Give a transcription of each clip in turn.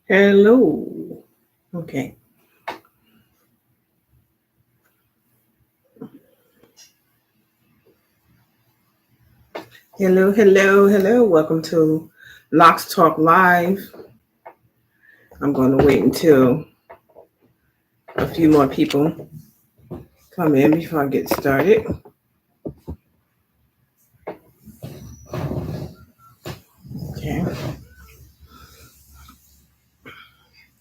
Hello. Okay. Hello. Welcome to Locs Talk Live. I'm going to wait until a few more people come in before I get started. Okay.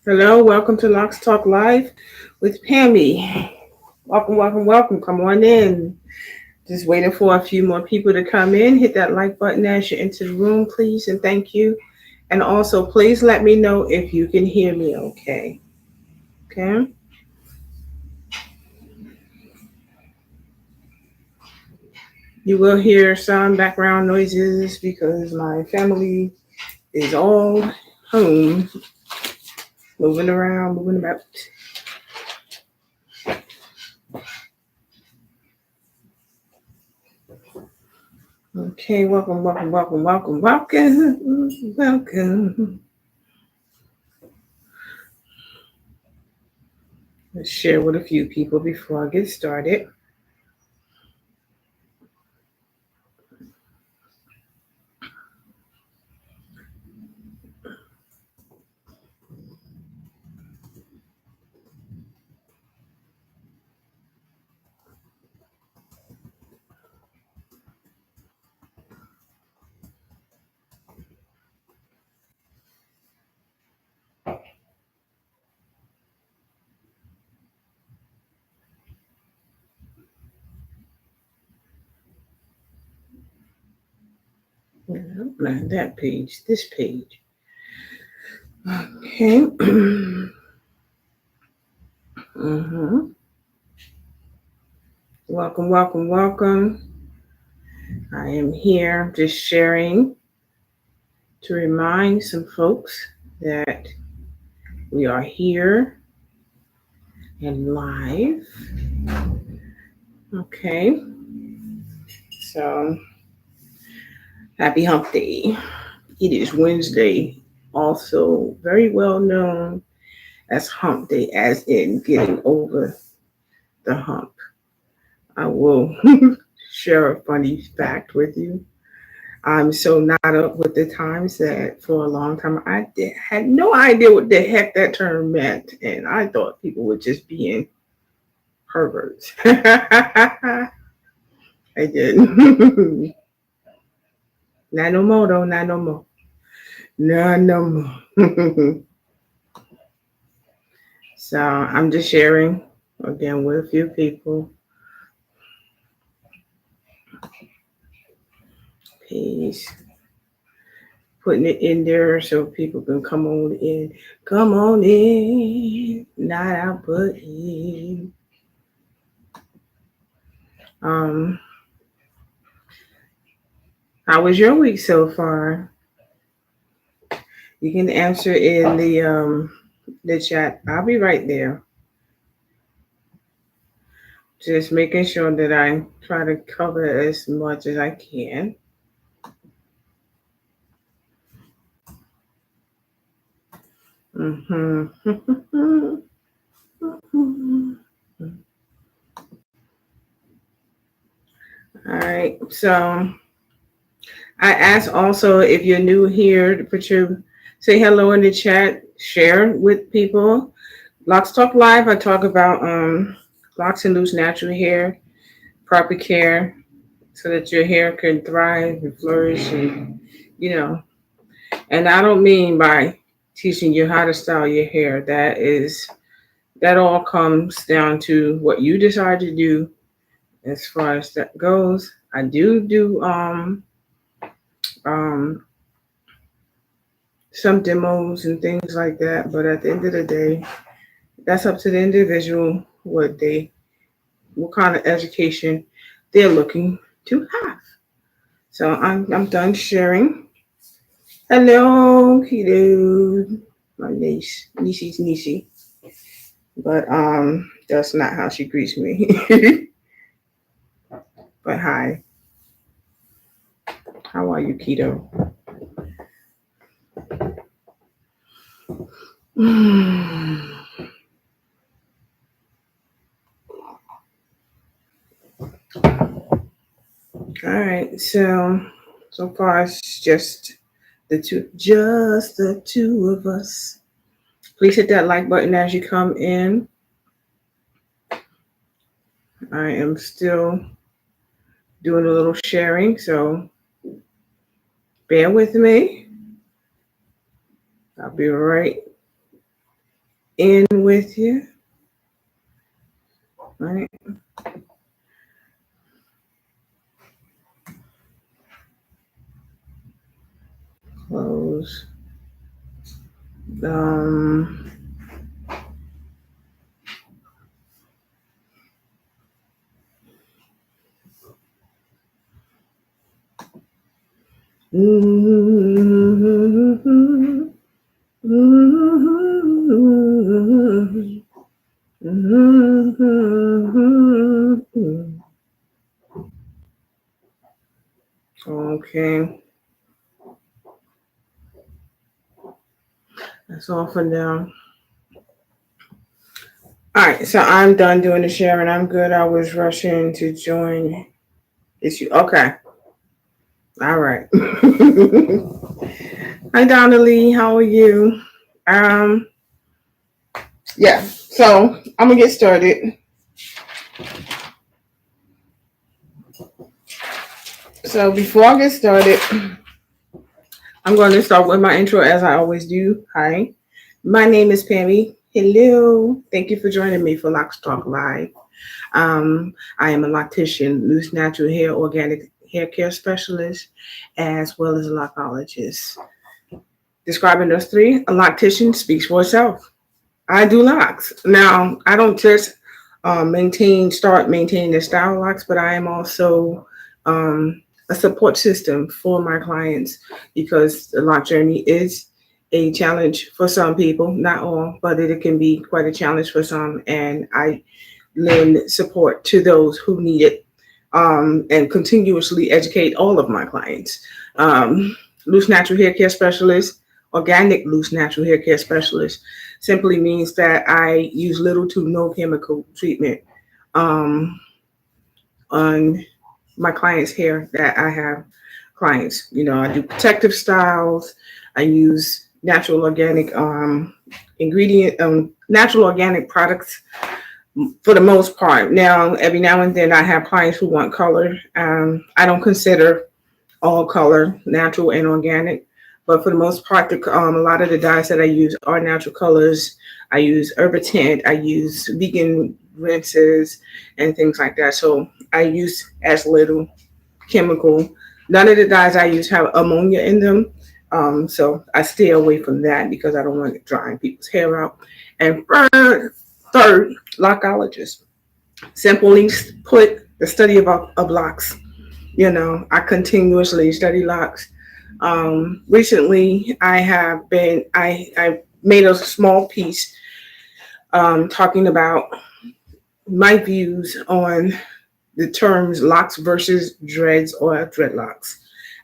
Hello. Welcome to Locs Talk Live with Pammie. Welcome. Come on in. Just waiting for a few more people to come in. Hit that like button as you enter the room, please, and thank you. And also, please let me know if you can hear me okay. Okay. You will hear some background noises because my family is all home, moving around, moving about. Okay, welcome. Let's share with a few people before I get started. Not that page, this page. Okay. Welcome. I am here just sharing to remind some folks that we are here and live. Okay. So, happy hump day. It is Wednesday, also very well known as hump day, as in getting over the hump. I will share a funny fact with you. I'm so not up with the times that for a long time had no idea what the heck that term meant, and I thought people were just being perverts. I did. Not no more though, not no more. No more. So I'm just sharing again with a few people. Please putting it in there so people can come on in. Come on in, not out but in. Um, how was your week so far? You can answer in the chat. I'll be right there. Just making sure that I try to cover as much as I can. Mm-hmm. All right. So I asked also if you're new here to put your say hello in the chat, share with people. Locks Talk Live, I talk about locks and loose natural hair, proper care, so that your hair can thrive and flourish and you know. And I don't mean by teaching you how to style your hair. That all comes down to what you decide to do as far as that goes. I do um some demos and things like that, but at the end of the day, that's up to the individual what kind of education they're looking to have. So I'm done sharing. Hello, kiddo. My niecey. But that's not how she greets me. But hi, how are you, kiddo? All right, so far it's just the two of us. Please hit that like button as you come in. I am still doing a little sharing, so bear with me. I'll be right in with you. All right. Close. Um. Okay, that's all for now. All right, so I'm done doing the sharing. I'm good. I was rushing to join. It's you. Okay. All right. Hi, Donna Lee. How are you? Um. Yeah. So I'm gonna get started. So before I get started, I'm going to start with my intro as I always do. Hi, my name is Pammie. Hello. Thank you for joining me for Locs Talk Live. I am a loctician, loose natural hair, organic hair care specialist, as well as a lockologist. Describing those three, a loctician speaks for itself. I do locks. Now, I don't just start maintaining the style locks, but I am also a support system for my clients because the lock journey is a challenge for some people, not all, but it can be quite a challenge for some. And I lend support to those who need it and continuously educate all of my clients. Loose natural hair care specialist, organic loose natural hair care specialist simply means that I use little to no chemical treatment um, on my clients' hair that I have clients. You know, I do protective styles. I use natural organic natural organic products for the most part. Now, every now and then, I have clients who want color. I don't consider all color natural and organic, but for the most part, a lot of the dyes that I use are natural colors. I use Herbitint. I use vegan rinses and things like that. So I use as little chemical. None of the dyes I use have ammonia in them. So I stay away from that because I don't want it drying people's hair out. And third, lockologist. Simply put, the study of locks. You know, I continuously study locks. Recently, I made a small piece talking about my views on the terms locks versus dreads or dreadlocks.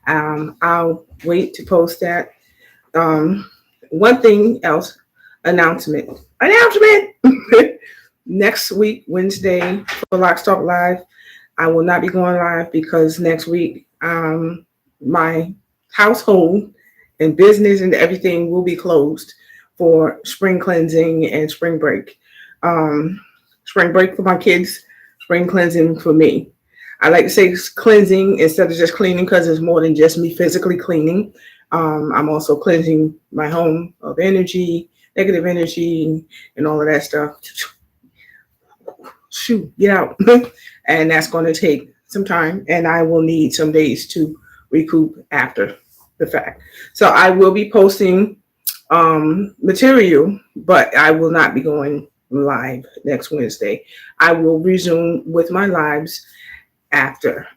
I'll wait to post that. Um, One thing else, announcement. Next week, Wednesday, for Locks Talk Live, I will not be going live because next week, my household and business and everything will be closed for spring cleansing and spring break. Um, Spring break for my kids, spring cleansing for me. I like to say cleansing instead of just cleaning because it's more than just me physically cleaning. I'm also cleansing my home of energy, negative energy, and all of that stuff. Shoot, get out. And that's going to take some time, and I will need some days to recoup after the fact. So I will be posting material, but I will not be going live next Wednesday. I will resume with my lives after,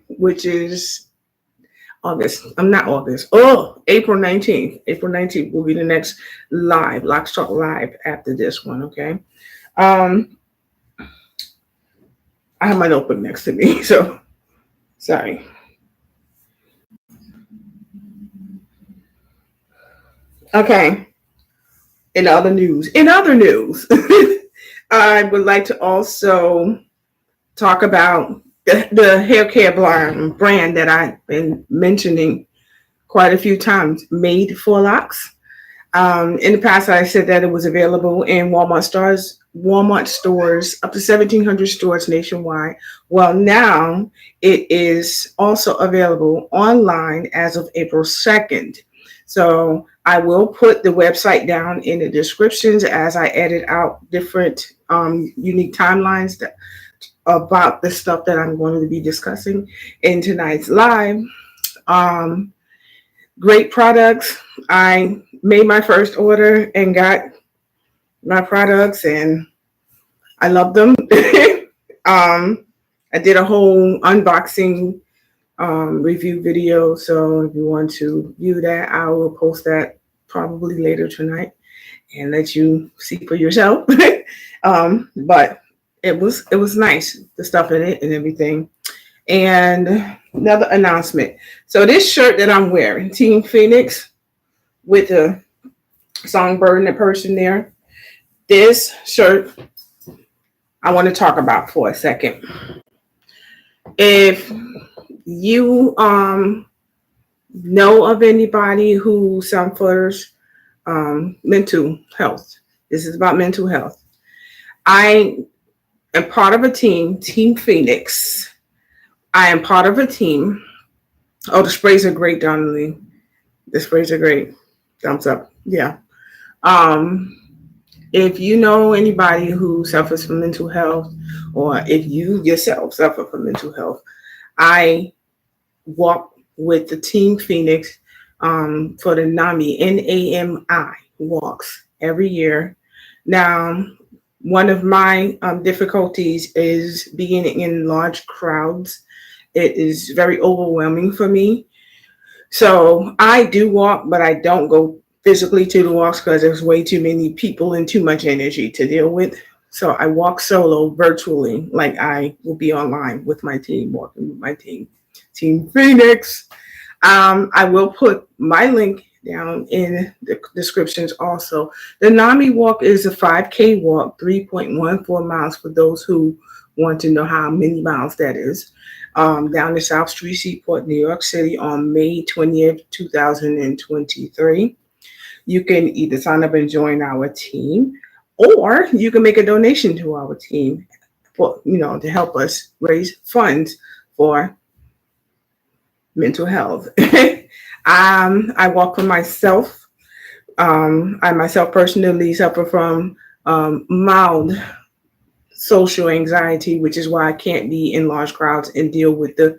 which is August. I'm not August. Oh, April 19th. April 19th will be the next live, Locks Talk Live after this one, okay? Um, I have my notebook next to me, so sorry. Okay. In other news, I would like to also talk about the hair care brand that I've been mentioning quite a few times, Made For Locs. In the past, I said that it was available in Walmart stores, up to 1,700 stores nationwide. Well, now it is also available online as of April 2nd. So I will put the website down in the descriptions as I edit out different unique timelines about the stuff that I'm going to be discussing in tonight's live. Um, Great products. I made my first order and got my products, and I love them. I did a whole unboxing review video, so if you want to view that, I will post that probably later tonight and let you see for yourself. But it was nice, the stuff in it and everything. And another announcement. So this shirt that I'm wearing, Team Phoenix, with the songbird and the person there. This shirt I want to talk about for a second. If you know of anybody who suffers mental health, this is about mental health. I am part of a team, Team Phoenix. I am part of a team. Oh, the sprays are great, Donnelly. The sprays are great. Thumbs up. Yeah. Um, if you know anybody who suffers from mental health, or if you yourself suffer from mental health, I walk with the Team Phoenix for the NAMI walks every year. Now, one of my difficulties is being in large crowds. It is very overwhelming for me. So I do walk, but I don't go physically to the walks because there's way too many people and too much energy to deal with. So I walk solo virtually, like I will be online with my team, walking with my team, Team Phoenix. I will put my link down in the descriptions also. The NAMI walk is a 5K walk, 3.14 miles for those who want to know how many miles that is. Down the South Street Seaport, New York City on May 20th, 2023. You can either sign up and join our team, or you can make a donation to our team for, to help us raise funds for mental health. I walk for myself. I myself personally suffer from mild social anxiety, which is why I can't be in large crowds and deal with the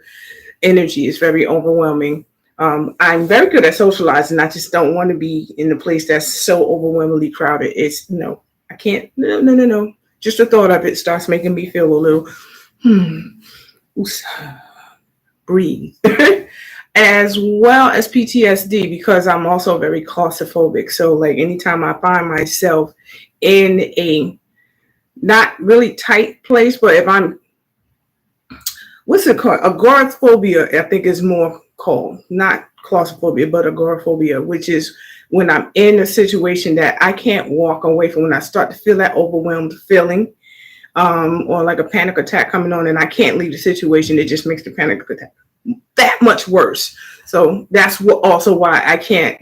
energy. It's very overwhelming. I'm very good at socializing. I just don't want to be in a place that's so overwhelmingly crowded. It's, I can't, no. Just the thought of it starts making me feel a little, breathe. As well as PTSD, because I'm also very claustrophobic. So like anytime I find myself in a not really tight place, but if I'm, what's it called? Agoraphobia, I think is more called, not claustrophobia, but agoraphobia, which is when I'm in a situation that I can't walk away from, when I start to feel that overwhelmed feeling, or like a panic attack coming on and I can't leave the situation. It just makes the panic attack that much worse. So that's also why I can't,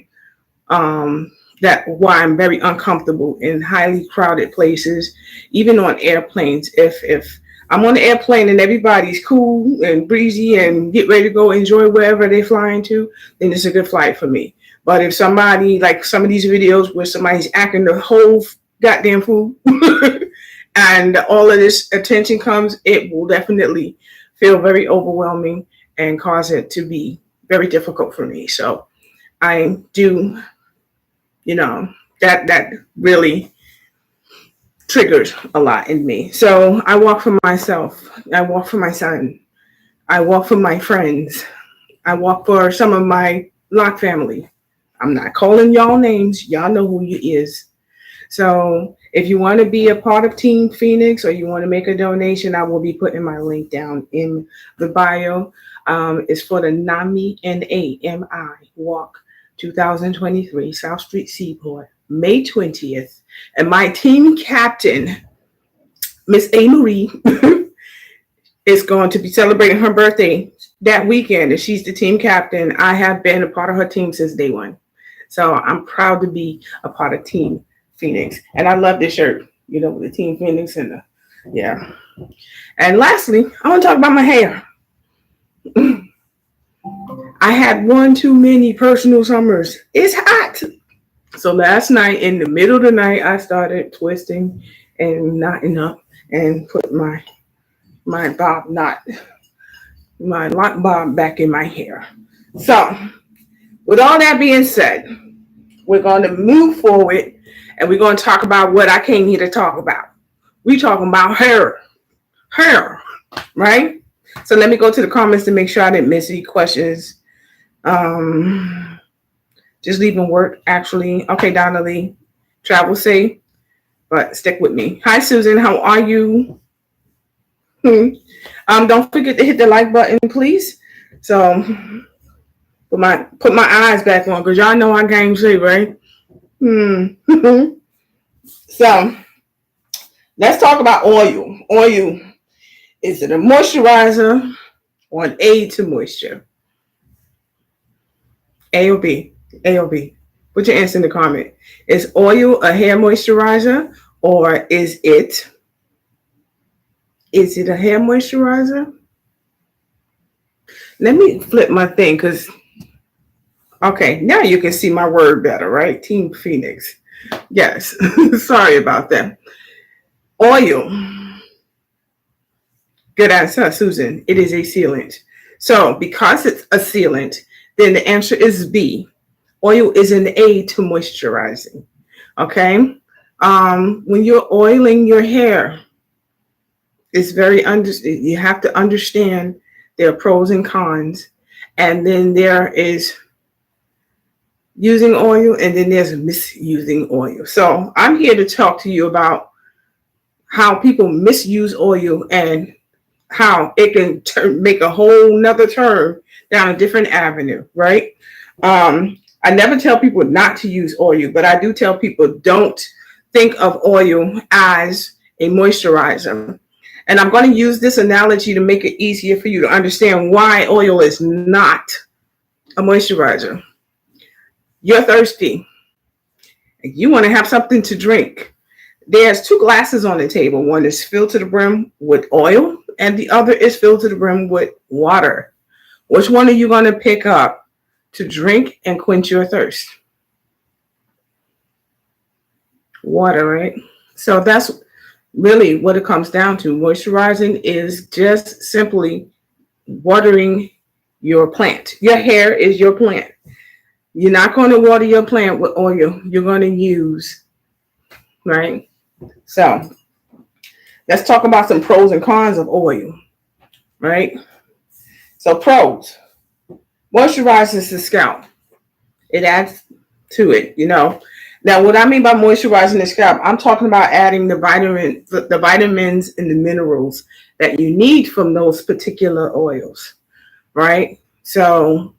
why I'm very uncomfortable in highly crowded places, even on airplanes. If I'm on the airplane and everybody's cool and breezy and get ready to go enjoy wherever they're flying to, then it's a good flight for me. But if somebody, like some of these videos where somebody's acting the whole goddamn fool and all of this attention comes, it will definitely feel very overwhelming and cause it to be very difficult for me. So I do, that really triggers a lot in me. So I walk for myself. I walk for my son. I walk for my friends. I walk for some of my Loc family. I'm not calling y'all names. Y'all know who you is. So if you want to be a part of Team Phoenix or you want to make a donation, I will be putting my link down in the bio. It's for the NAMI Walk 2023 South Street Seaport, May 20th. And my team captain, Miss A. Marie, is going to be celebrating her birthday that weekend. And she's the team captain. I have been a part of her team since day one. So I'm proud to be a part of Team Phoenix. And I love this shirt, you know, with the Team Phoenix and the, yeah. And lastly, I want to talk about my hair. I had one too many personal summers. It's hot. So last night, in the middle of the night, I started twisting and knotting up and put my bob knot, my lock bob back in my hair. So with all that being said, we're going to move forward and we're going to talk about what I came here to talk about. We're talking about hair, right? So let me go to the comments to make sure I didn't miss any questions. Just leaving work, actually. Okay, Donnelly, travel safe, but stick with me. Hi, Susan. How are you? Don't forget to hit the like button, please. So put my eyes back on because y'all know I can't see, right? So let's talk about oil. Oil, is it a moisturizer or an aid to moisture? A or B? A or B? Put your answer in the comment. Is oil a hair moisturizer or is it a hair moisturizer? Let me flip my thing because, okay, now you can see my word better, right? Team Phoenix. Yes, sorry about that. Oil. Good answer, Susan. It is a sealant. So because it's a sealant, then the answer is B. Oil is an aid to moisturizing. Okay? When you're oiling your hair, it's you have to understand there are pros and cons. And then there is using oil and then there's misusing oil. So I'm here to talk to you about how people misuse oil and how it can make a whole nother turn down a different avenue, right? I never tell people not to use oil, but I do tell people don't think of oil as a moisturizer. And I'm going to use this analogy to make it easier for you to understand why oil is not a moisturizer. You're thirsty. You want to have something to drink. There's two glasses on the table. One is filled to the brim with oil and the other is filled to the brim with water. Which one are you going to pick up to drink and quench your thirst? Water, right? So that's really what it comes down to. Moisturizing is just simply watering your plant. Your hair is your plant. You're not going to water your plant with oil. You're going to use, right? So let's talk about some pros and cons of oil, right? So pros. Moisturizes the scalp. It adds to it, you know. Now, what I mean by moisturizing the scalp, I'm talking about adding the vitamins and the minerals that you need from those particular oils, right? So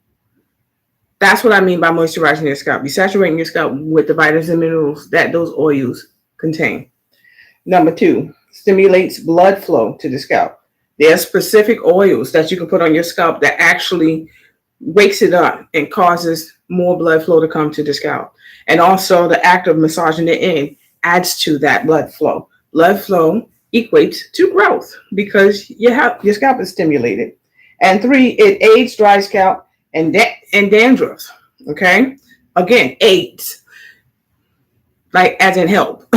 that's what I mean by moisturizing your scalp. You're saturating your scalp with the vitamins and minerals that those oils contain. Number 2, stimulates blood flow to the scalp. There are specific oils that you can put on your scalp that actually wakes it up and causes more blood flow to come to the scalp. And also the act of massaging it in adds to that blood flow. Blood flow equates to growth because your scalp is stimulated. And 3, it aids dry scalp and dandruff. Okay? Again, aids. Like as in help.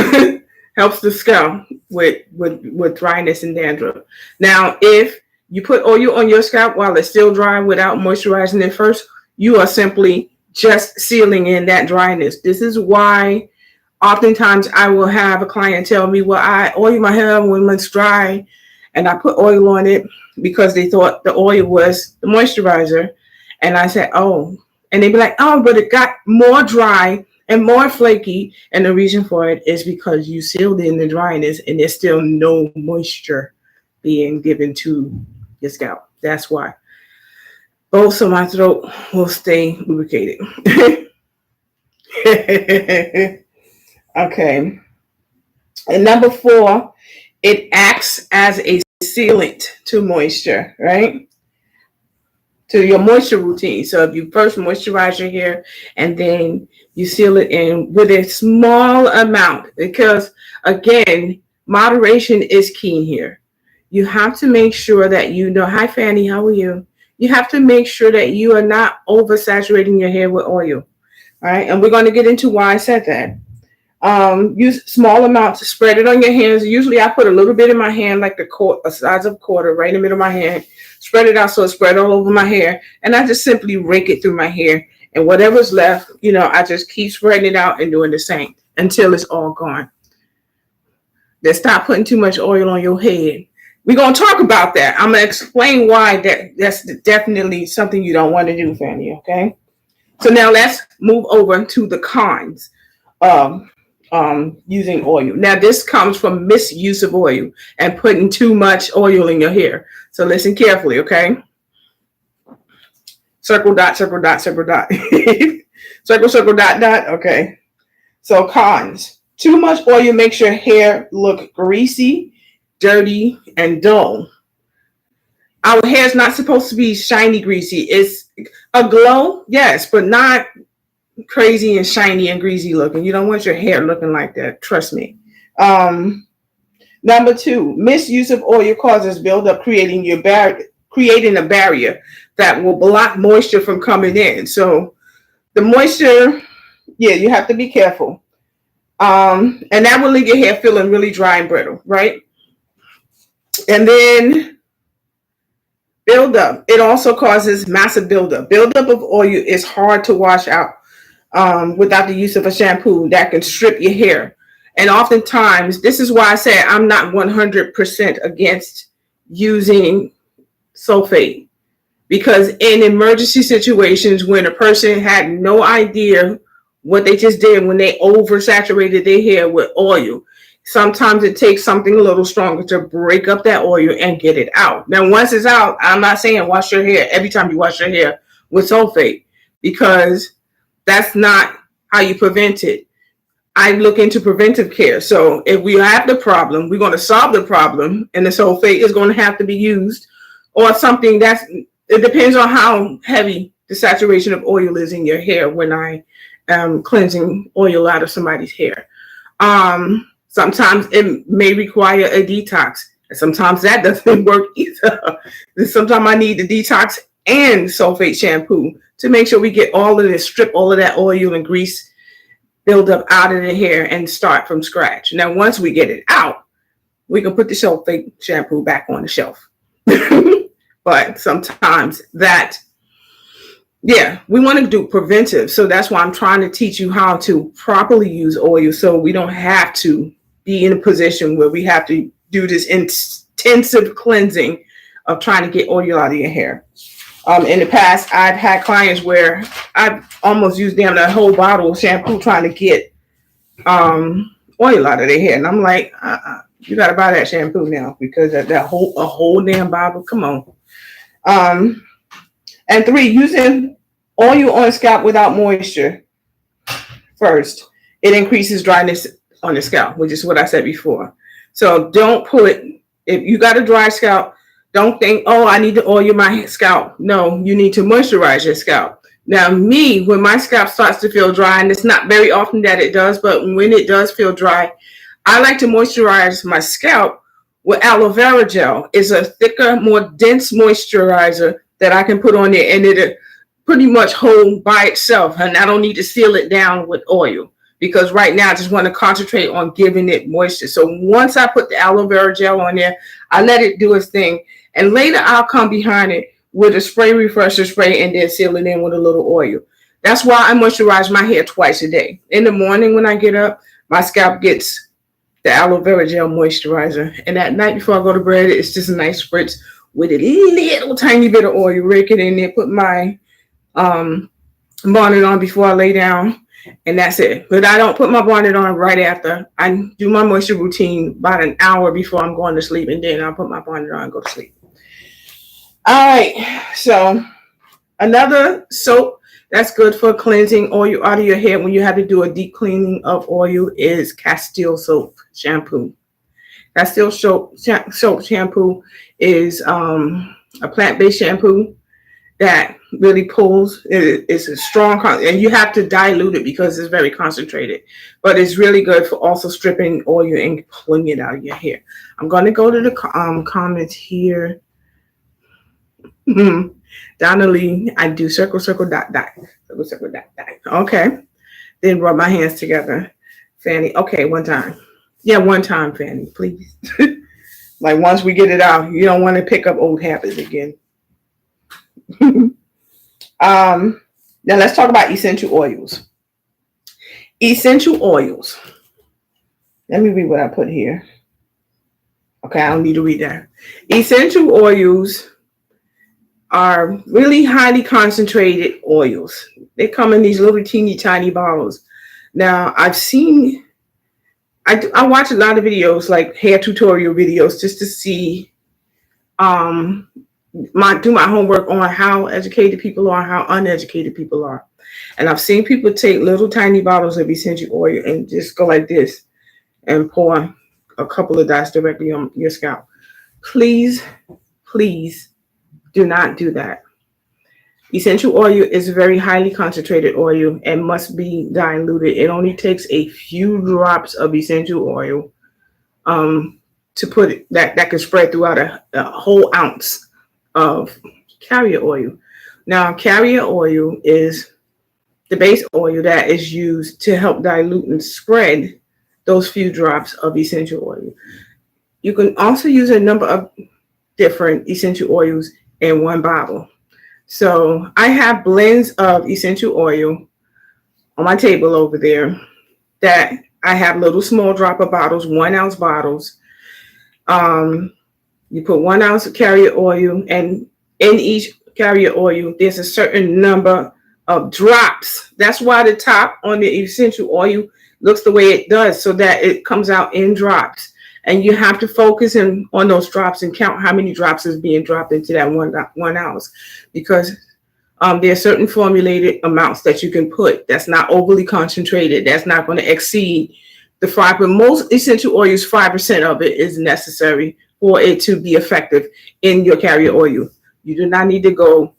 Helps the scalp with dryness and dandruff. Now, if you put oil on your scalp while it's still dry without moisturizing it first, you are simply just sealing in that dryness. This is why oftentimes I will have a client tell me, well, I oil my hair when it's dry and I put oil on it because they thought the oil was the moisturizer. And I said, oh, and they'd be like, oh, but it got more dry and more flaky. And the reason for it is because you sealed in the dryness and there's still no moisture being given to your scalp. That's why. Also, my throat will stay lubricated. Okay. And number 4, it acts as a sealant to moisture, right? To your moisture routine. So if you first moisturize your hair and then you seal it in with a small amount, because again, moderation is key here. You have to make sure that you know, hi Fanny, how are you? You have to make sure that you are not oversaturating your hair with oil. All right. And we're going to get into why I said that. Use small amounts to spread it on your hands. Usually I put a little bit in my hand, like the size of a quarter, right in the middle of my hand. Spread it out so it spread all over my hair. And I just simply rake it through my hair. And whatever's left, I just keep spreading it out and doing the same until it's all gone. Then stop putting too much oil on your head. We're going to talk about that. I'm going to explain why that's definitely something you don't want to do, Fanny, okay? So now let's move over to the cons of using oil. Now, this comes from misuse of oil and putting too much oil in your hair. So listen carefully, okay? Circle, dot, circle, dot, circle, dot. Circle, circle, dot, dot. Okay. So cons. Too much oil makes your hair look greasy, dirty, and dull. Our hair is not supposed to be shiny, greasy. It's a glow, yes, but not crazy and shiny and greasy looking. You don't want your hair looking like that. Trust me. Number 2, misuse of oil causes buildup, creating a barrier that will block moisture from coming in. So the moisture, you have to be careful. And that will leave your hair feeling really dry and brittle, right? And then buildup. It also causes massive buildup. Buildup of oil is hard to wash out without the use of a shampoo that can strip your hair. And oftentimes, this is why I say I'm not 100% against using sulfate. Because in emergency situations, when a person had no idea what they just did when they oversaturated their hair with oil, sometimes it takes something a little stronger to break up that oil and get it out. Now, once it's out, I'm not saying wash your hair every time you wash your hair with sulfate, because that's not how you prevent it. I look into preventive care. So if we have the problem, we're going to solve the problem, and the sulfate is going to have to be used, or something it depends on how heavy the saturation of oil is in your hair when I am cleansing oil out of somebody's hair. Sometimes it may require a detox. Sometimes that doesn't work either. Sometimes I need the detox and sulfate shampoo to make sure we get all of this, strip all of that oil and grease build up out of the hair and start from scratch. Now, once we get it out, we can put the sulfate shampoo back on the shelf. But sometimes we want to do preventive. So that's why I'm trying to teach you how to properly use oil, so we don't have to be in a position where we have to do this intensive cleansing of trying to get oil out of your hair. In the past, I've had clients where I've almost used the whole bottle of shampoo trying to get oil out of their hair. And I'm like, you got to buy that shampoo now, because a whole damn bottle. Come on. And 3, using oil on scalp without moisture. First, it increases dryness on the scalp, which is what I said before. So if you got a dry scalp, don't think, I need to oil my scalp. No, you need to moisturize your scalp. Now, when my scalp starts to feel dry, and it's not very often that it does, but when it does feel dry, I like to moisturize my scalp with aloe vera gel. It's a thicker, more dense moisturizer that I can put on there, and it'll pretty much hold by itself, and I don't need to seal it down with oil, because right now I just want to concentrate on giving it moisture. So once I put the aloe vera gel on there, I let it do its thing, and later I'll come behind it with a spray refresher spray and then seal it in with a little oil. That's why I moisturize my hair twice a day. In the morning when I get up, my scalp gets the aloe vera gel moisturizer, and at night before I go to bed, it's just a nice spritz with a little tiny bit of oil. Rake it in there, put my bonnet on before I lay down, and that's it. But I don't put my bonnet on right after. I do my moisture routine about an hour before I'm going to sleep, and then I'll put my bonnet on and go to sleep. All right, so another soap that's good for cleansing oil out of your hair when you have to do a deep cleaning of oil is Castile soap shampoo. Castile soap shampoo is a plant-based shampoo that really pulls. It's a strong, and you have to dilute it because it's very concentrated. But it's really good for also stripping oil and pulling it out of your hair. I'm going to go to the comments here. Donna Lee, I do circle, circle, dot, dot. Circle, circle, dot, dot. Okay. Then rub my hands together. Fanny, okay, one time. Yeah, one time, Fanny, please. Like once we get it out, you don't want to pick up old habits again. Now let's talk about essential oils. Essential oils. Let me read what I put here. Okay, I don't need to read that. Essential oils are really highly concentrated oils. They come in these little teeny tiny bottles. Now I've seen, I watch a lot of videos like hair tutorial videos just to see do my homework on how educated people are, how uneducated people are. And I've seen people take little tiny bottles of essential oil and just go like this and pour a couple of dots directly on your scalp. Please, please do not do that. Essential oil is a very highly concentrated oil and must be diluted. It only takes a few drops of essential oil to put it, that can spread throughout a whole ounce of carrier oil. Now, carrier oil is the base oil that is used to help dilute and spread those few drops of essential oil. You can also use a number of different essential oils in one bottle. So I have blends of essential oil on my table over there that I have little small dropper bottles, 1 ounce bottles. You put 1 ounce of carrier oil, and in each carrier oil, there's a certain number of drops. That's why the top on the essential oil looks the way it does, so that it comes out in drops. And you have to focus on those drops and count how many drops is being dropped into that 1 ounce, because there are certain formulated amounts that you can put that's not overly concentrated, that's not going to exceed the 5%. But most essential oils, 5% of it is necessary for it to be effective in your carrier oil. You do not need to go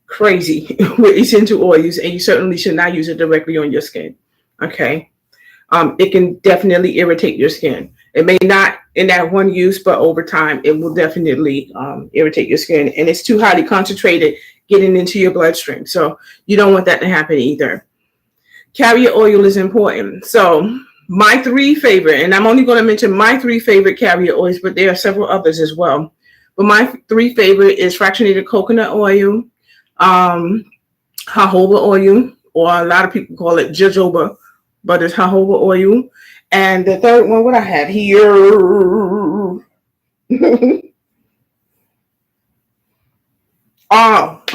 crazy with essential oils, and you certainly should not use it directly on your skin. Okay. It can definitely irritate your skin. It may not in that one use, but over time, it will definitely irritate your skin. And it's too highly concentrated getting into your bloodstream. So you don't want that to happen either. Carrier oil is important. So my 3 favorite, and I'm only going to mention my 3 favorite carrier oils, but there are several others as well. But my 3 favorite is fractionated coconut oil, jojoba oil, or a lot of people call it jojoba, but it's jojoba oil. And the third one, what I have here,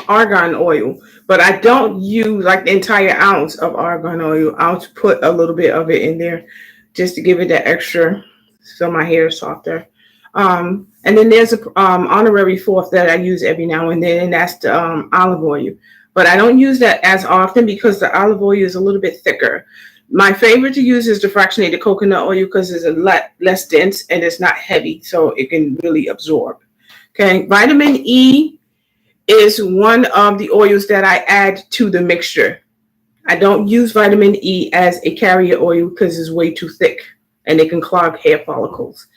argan oil. But I don't use like the entire ounce of argan oil. I'll put a little bit of it in there just to give it that extra, so my hair is softer. And then there's a honorary fourth that I use every now and then, and that's the olive oil. But I don't use that as often because the olive oil is a little bit thicker. My favorite to use is the fractionated coconut oil because it's a lot less dense and it's not heavy, so it can really absorb. Okay, vitamin E is one of the oils that I add to the mixture. I don't use vitamin E as a carrier oil because it's way too thick and it can clog hair follicles.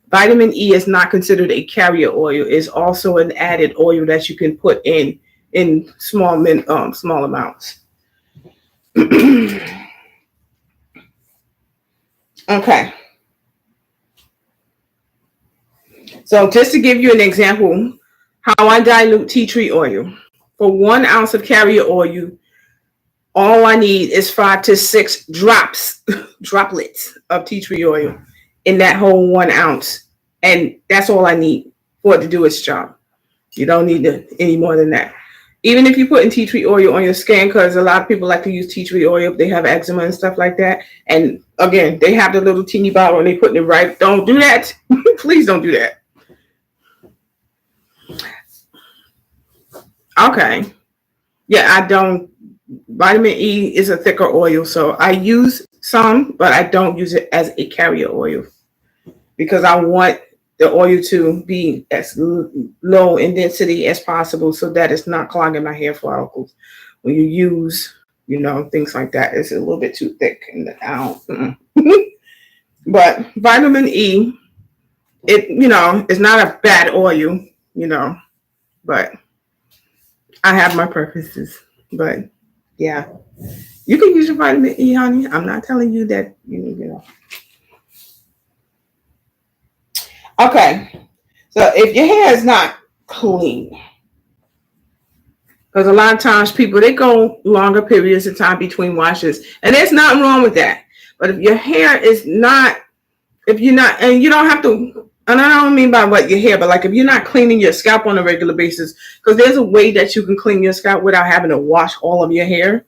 Vitamin E is not considered a carrier oil. It's also an added oil that you can put in small amounts. Okay. So just to give you an example, how I dilute tea tree oil. For 1 ounce of carrier oil, all I need is 5 to 6 droplets of tea tree oil in that whole 1 ounce. And that's all I need for it to do its job. You don't need any more than that. Even if you put in tea tree oil on your skin, because a lot of people like to use tea tree oil if they have eczema and stuff like that. And again, they have the little teeny bottle and they put it right. Don't do that. Please don't do that. Okay. Yeah, I don't Vitamin E is a thicker oil, so I use some, but I don't use it as a carrier oil because I want the oil to be as low in density as possible so that it's not clogging my hair follicles. When you use, things like that, it's a little bit too thick and I don't. But vitamin E, it's not a bad oil, but I have my purposes. But yeah, you can use your vitamin E, honey. I'm not telling you that, Okay, so if your hair is not clean, because a lot of times people, they go longer periods of time between washes, and there's nothing wrong with that. But if your hair is not, if you're not, and you don't have to, and I don't mean by what your hair, but like if you're not cleaning your scalp on a regular basis, because there's a way that you can clean your scalp without having to wash all of your hair.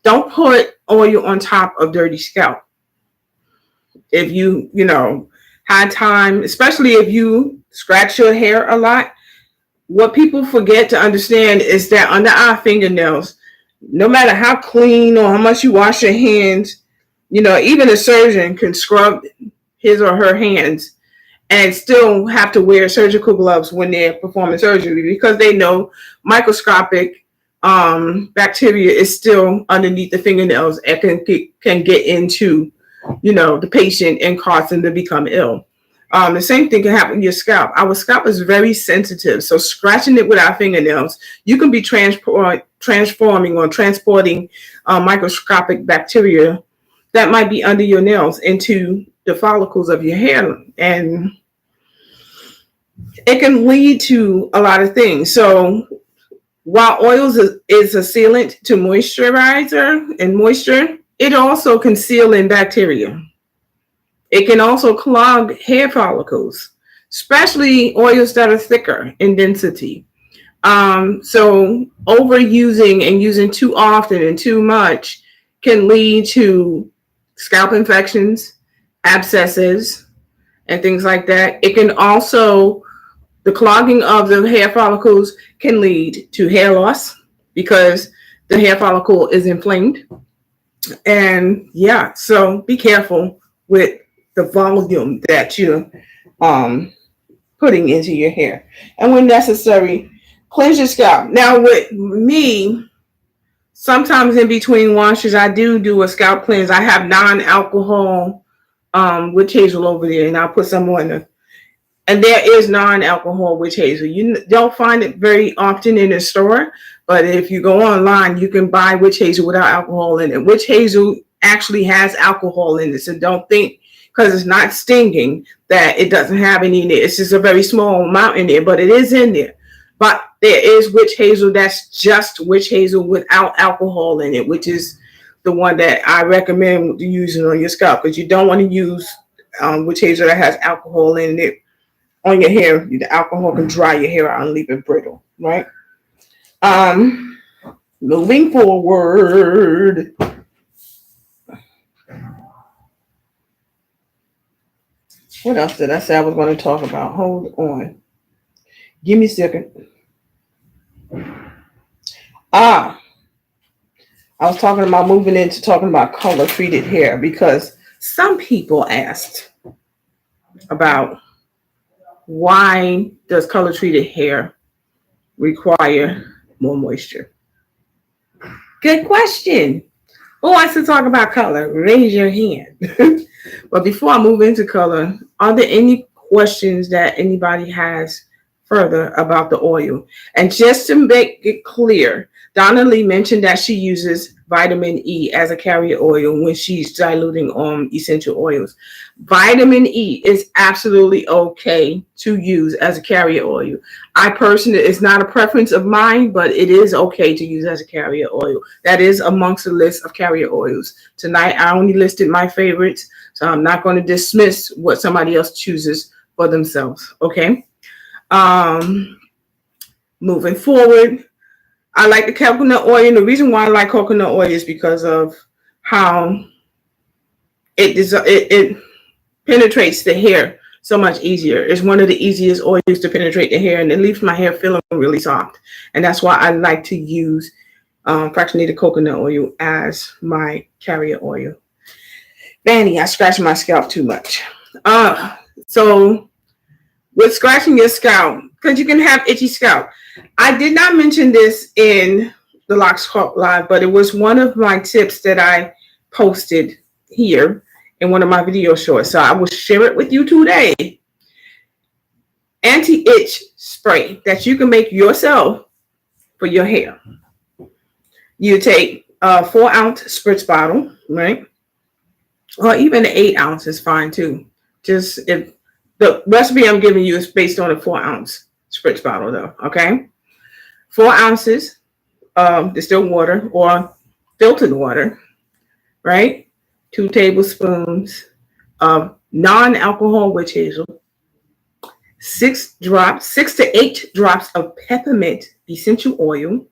Don't put oil on top of dirty scalp. If you had time, especially if you scratch your hair a lot, what people forget to understand is that under our fingernails, no matter how clean or how much you wash your hands, even a surgeon can scrub his or her hands and still have to wear surgical gloves when they're performing surgery because they know microscopic bacteria is still underneath the fingernails and can get into the patient and cause them to become ill. The same thing can happen to your scalp. Our scalp is very sensitive, so scratching it with our fingernails, you can be transforming or transporting microscopic bacteria that might be under your nails into the follicles of your hair, and it can lead to a lot of things. So while oils is a sealant to moisturizer and moisture, it also can seal in bacteria. It can also clog hair follicles, especially oils that are thicker in density. So overusing and using too often and too much can lead to scalp infections, abscesses, and things like that. It can also, the clogging of the hair follicles can lead to hair loss because the hair follicle is inflamed. And yeah, so be careful with the volume that you're putting into your hair. And when necessary, cleanse your scalp. Now with me, sometimes in between washes, I do a scalp cleanse. I have non-alcohol witch hazel over there, and I'll put some on the. And there is non-alcohol witch hazel. You don't find it very often in the store, but if you go online, you can buy witch hazel without alcohol in it. Witch hazel actually has alcohol in it, so don't think because it's not stinging that it doesn't have any in it. It's just a very small amount in there, but it is in there. But there is witch hazel that's just witch hazel without alcohol in it, which is the one that I recommend using on your scalp, because you don't want to use witch hazel that has alcohol in it on your hair. The alcohol can dry your hair out and leave it brittle, right? Moving forward. What else did I say I was going to talk about? Hold on. Give me a second. I was talking about moving into talking about color treated hair because some people asked about why does color treated hair require more moisture? Good question. Who wants to talk about color? Raise your hand. But before I move into color, are there any questions that anybody has further about the oil? And just to make it clear, Donna Lee mentioned that she uses vitamin E as a carrier oil when she's diluting essential oils. Vitamin E is absolutely okay to use as a carrier oil. I personally, it's not a preference of mine, but it is okay to use as a carrier oil. That is amongst the list of carrier oils. Tonight, I only listed my favorites, so I'm not going to dismiss what somebody else chooses for themselves, okay? Moving forward, I like the coconut oil, and the reason why I like coconut oil is because of how it penetrates the hair so much easier. It's one of the easiest oils to penetrate the hair, and it leaves my hair feeling really soft. And that's why I like to use fractionated coconut oil as my carrier oil. Fanny, I scratched my scalp too much. So with scratching your scalp, because you can have itchy scalp. I did not mention this in the Locs Talk Live, but it was one of my tips that I posted here in one of my video shorts. So I will share it with you today. Anti-itch spray that you can make yourself for your hair. You take a 4-ounce spritz bottle, right? Or even an 8-ounce is fine too. Just if the recipe I'm giving you is based on a 4-ounce spritz bottle though, okay? 4 ounces of distilled water or filtered water, right? 2 tablespoons of non-alcohol witch hazel, 6 to 8 drops of peppermint essential oil,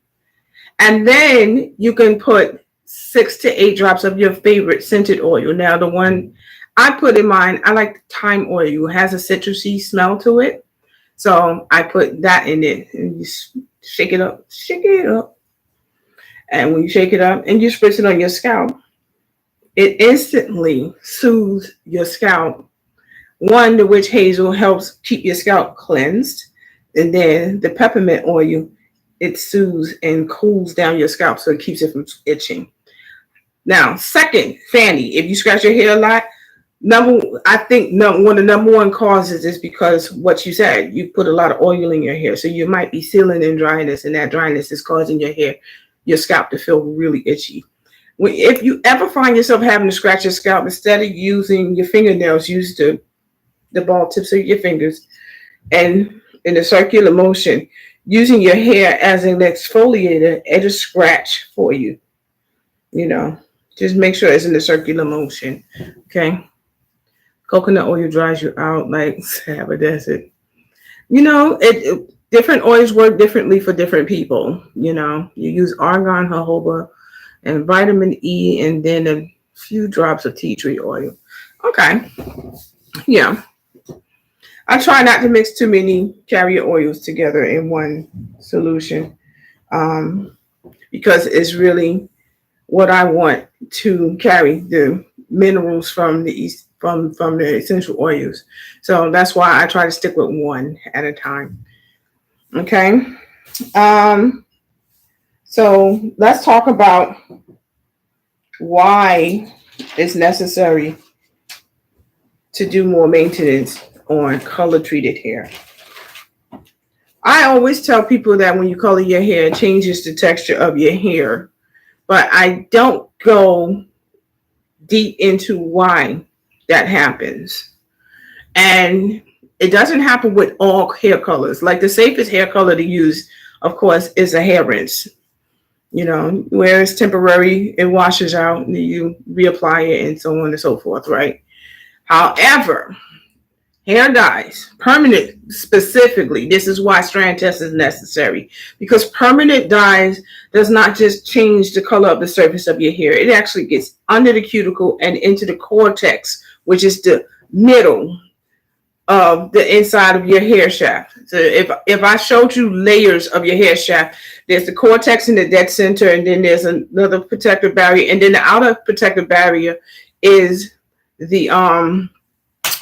and then you can put 6 to 8 drops of your favorite scented oil. Now, the one I put in mine, I like the thyme oil. It has a citrusy smell to it. So I put that in it and you shake it up. And when you shake it up and you spritz it on your scalp, it instantly soothes your scalp. One, the witch hazel helps keep your scalp cleansed. And then the peppermint oil, it soothes and cools down your scalp so it keeps it from itching. Now, second, Fanny, if you scratch your hair a lot, I think one of the number one causes is because what you said, you put a lot of oil in your hair. So you might be sealing in dryness, and that dryness is causing your scalp to feel really itchy. If you ever find yourself having to scratch your scalp, instead of using your fingernails, use the ball tips of your fingers and in a circular motion, using your hair as an exfoliator, it'll scratch for you. You know, just make sure it's in the circular motion. Okay. Coconut oil dries you out like Saba does it. You know, different oils work differently for different people. You know, you use argan, jojoba, and vitamin E, and then a few drops of tea tree oil. Okay. Yeah. I try not to mix too many carrier oils together in one solution because it's really what I want to carry the minerals from the essential oils. So that's why I try to stick with one at a time. Okay. So let's talk about why it's necessary to do more maintenance on color treated hair. I always tell people that when you color your hair, it changes the texture of your hair, but I don't go deep into why that happens. And it doesn't happen with all hair colors. Like the safest hair color to use, of course, is a hair rinse. You know, where it's temporary, it washes out and you reapply it and so on and so forth, right? However, hair dyes, permanent specifically, this is why strand test is necessary, because permanent dyes does not just change the color of the surface of your hair. It actually gets under the cuticle and into the cortex, which is the middle of the inside of your hair shaft. So if I showed you layers of your hair shaft, there's the cortex in the dead center, and then there's another protective barrier, and then the outer protective barrier is the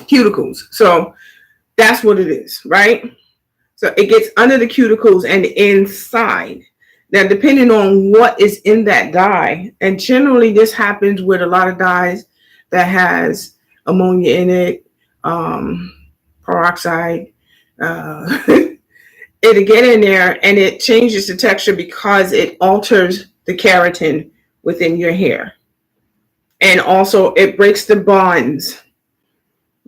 cuticles. So that's what it is, right? So it gets under the cuticles and inside. Now, depending on what is in that dye, and generally this happens with a lot of dyes that has ammonia in it, peroxide, it'll get in there and it changes the texture because it alters the keratin within your hair. And also it breaks the bonds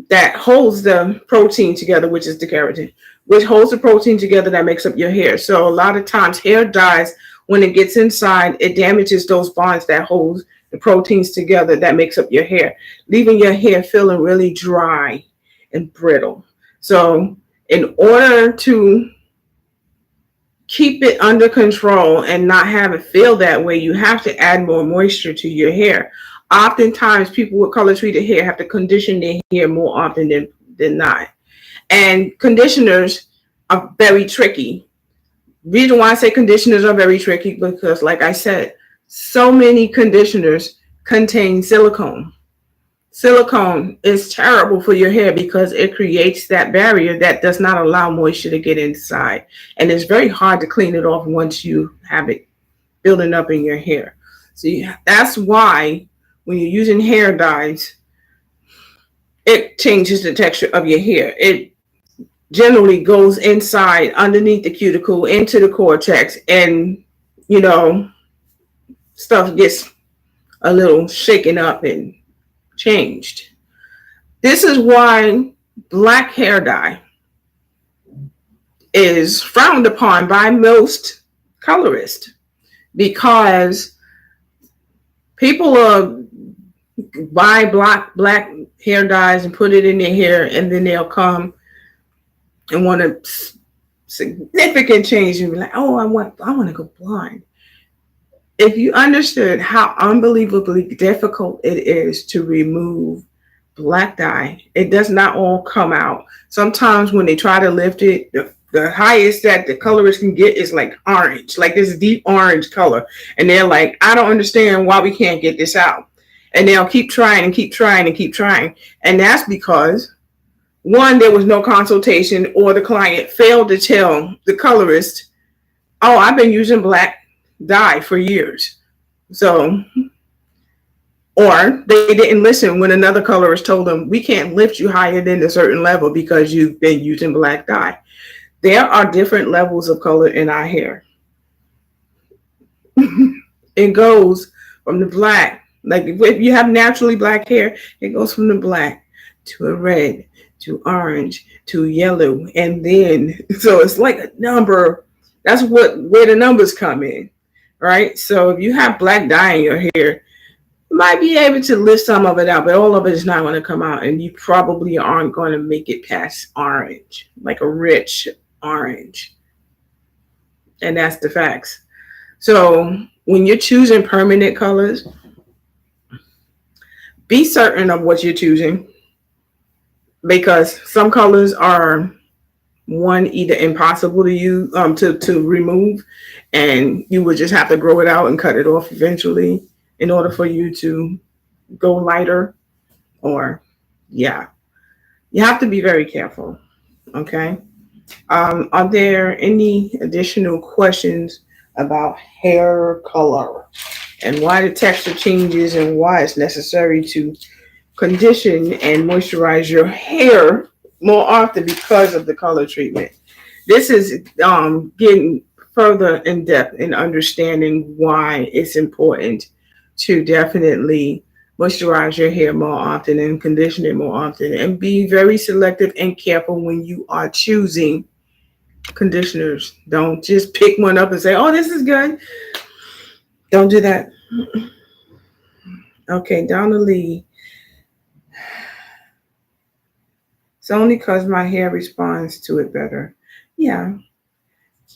that holds the protein together, which is the keratin, which holds the protein together that makes up your hair. So a lot of times hair dyes, when it gets inside, it damages those bonds that hold the proteins together that makes up your hair, leaving your hair feeling really dry and brittle. So in order to keep it under control and not have it feel that way, you have to add more moisture to your hair. Oftentimes, people with color treated hair have to condition their hair more often than not. And conditioners are very tricky Reason why I say conditioners are very tricky, because like I said, so many conditioners contain silicone. Silicone is terrible for your hair because it creates that barrier that does not allow moisture to get inside. And it's very hard to clean it off once you have it building up in your hair. So that's why when you're using hair dyes, it changes the texture of your hair. It generally goes inside underneath the cuticle into the cortex, and you know, stuff gets a little shaken up and changed. This is why black hair dye is frowned upon by most colorists, because people buy black hair dyes and put it in their hair, and then they'll come and want a significant change and be like, oh, I want to go blonde. If you understood how unbelievably difficult it is to remove black dye, it does not all come out. Sometimes when they try to lift it, the highest that the colorist can get is like orange, like this deep orange color. And they're like, I don't understand why we can't get this out. And they'll keep trying and keep trying and keep trying. And that's because, one, there was no consultation, or the client failed to tell the colorist, oh, I've been using black dye for years. So, or they didn't listen when another colorist told them, we can't lift you higher than a certain level because you've been using black dye. There are different levels of color in our hair. It goes from the black, like if you have naturally black hair, it goes from the black to a red, to orange, to yellow, and then, so it's like a number. That's where the numbers come in, right? So if you have black dye in your hair, you might be able to lift some of it out, but all of it is not going to come out, and you probably aren't going to make it past orange, like a rich orange. And that's the facts. So when you're choosing permanent colors, be certain of what you're choosing, because some colors are, one, either impossible to use, to remove, and you would just have to grow it out and cut it off eventually in order for you to go lighter. Or yeah, you have to be very careful. Okay. Are there any additional questions about hair color and why the texture changes and why it's necessary to condition and moisturize your hair more often because of the color treatment? This is getting further in depth in understanding why it's important to definitely moisturize your hair more often and condition it more often, and be very selective and careful when you are choosing conditioners. Don't just pick one up and say, oh, this is good. Don't do that. Okay, Donna Lee. It's only because my hair responds to it better. Yeah.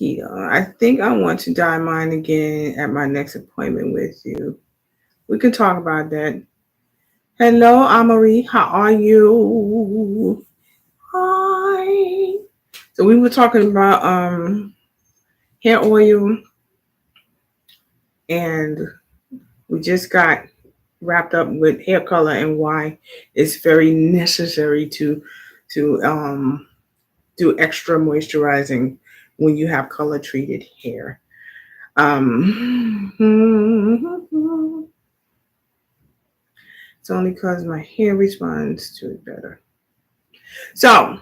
I think I want to dye mine again at my next appointment with you. We can talk about that. Hello, Amory. How are you? Hi. So we were talking about hair oil, and we just got wrapped up with hair color and why it's very necessary to do extra moisturizing when you have color treated hair. It's only because my hair responds to it better. So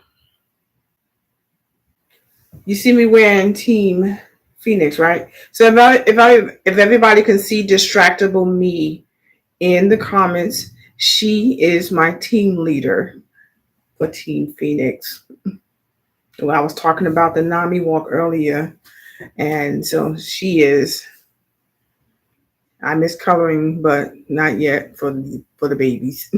you see me wearing Team Phoenix, right? So if everybody can see Distractible Me in the comments, she is my team leader for Team Phoenix. Well, I was talking about the NAMI walk earlier, and so she is. I miss coloring, but not yet for the babies.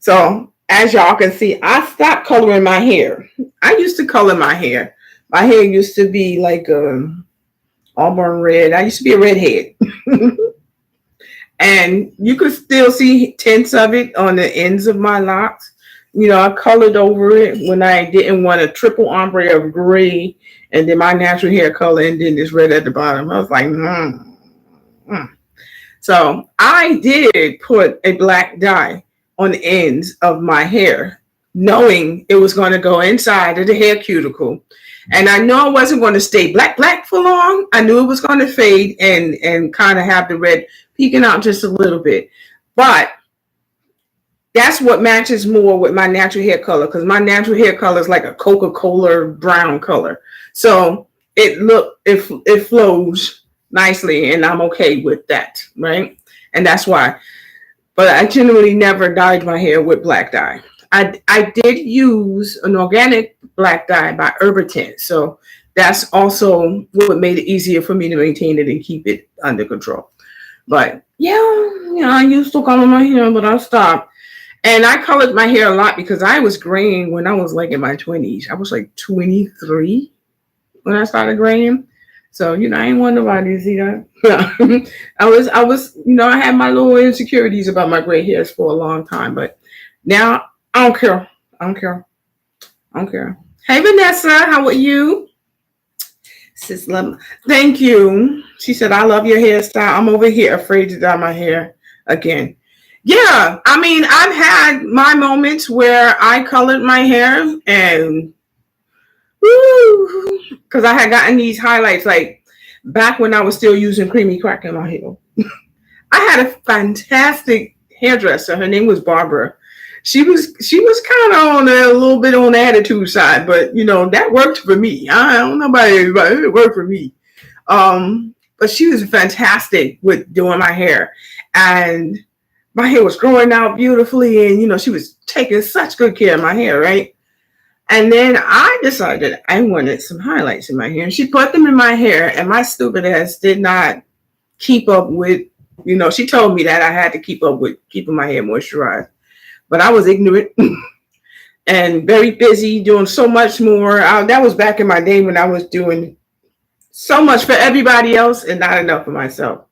So as y'all can see, I stopped coloring my hair. I used to color my hair. My hair used to be like auburn red. I used to be a redhead. And you could still see tints of it on the ends of my locks. You know, I colored over it when I didn't want a triple ombre of gray and then my natural hair color, and then this red at the bottom. I was like, So I did put a black dye on the ends of my hair, knowing it was going to go inside of the hair cuticle. And I know I wasn't going to stay black for long. I knew it was going to fade and kind of have the red peeking out just a little bit. But that's what matches more with my natural hair color, because my natural hair color is like a Coca-Cola brown color. So it flows nicely, and I'm okay with that, right? And that's why. But I generally never dyed my hair with black dye. I did use an organic black dye by Herbert, so that's also what made it easier for me to maintain it and keep it under control. But yeah, I used to color my hair, but I stopped. And I colored my hair a lot because I was graying when I was like in my 20s. I was like 23 when I started graying. So, I ain't want nobody to see that. I was, I had my little insecurities about my gray hairs for a long time, but now I don't care. I don't care. Hey, Vanessa, how are you? Sis, thank you. She said, I love your hairstyle. I'm over here afraid to dye my hair again. Yeah, I mean, I've had my moments where I colored my hair and because I had gotten these highlights like back when I was still using creamy crack in my hair. I had a fantastic hairdresser. Her name was Barbara. She was kind of on a little bit on the attitude side, but that worked for me. I don't know about everybody, it worked for me. But she was fantastic with doing my hair, and my hair was growing out beautifully, and she was taking such good care of my hair, right? And then I decided I wanted some highlights in my hair. And she put them in my hair, and my stupid ass did not keep up with, she told me that I had to keep up with keeping my hair moisturized. But I was ignorant and very busy doing so much more. That was back in my day when I was doing so much for everybody else and not enough for myself.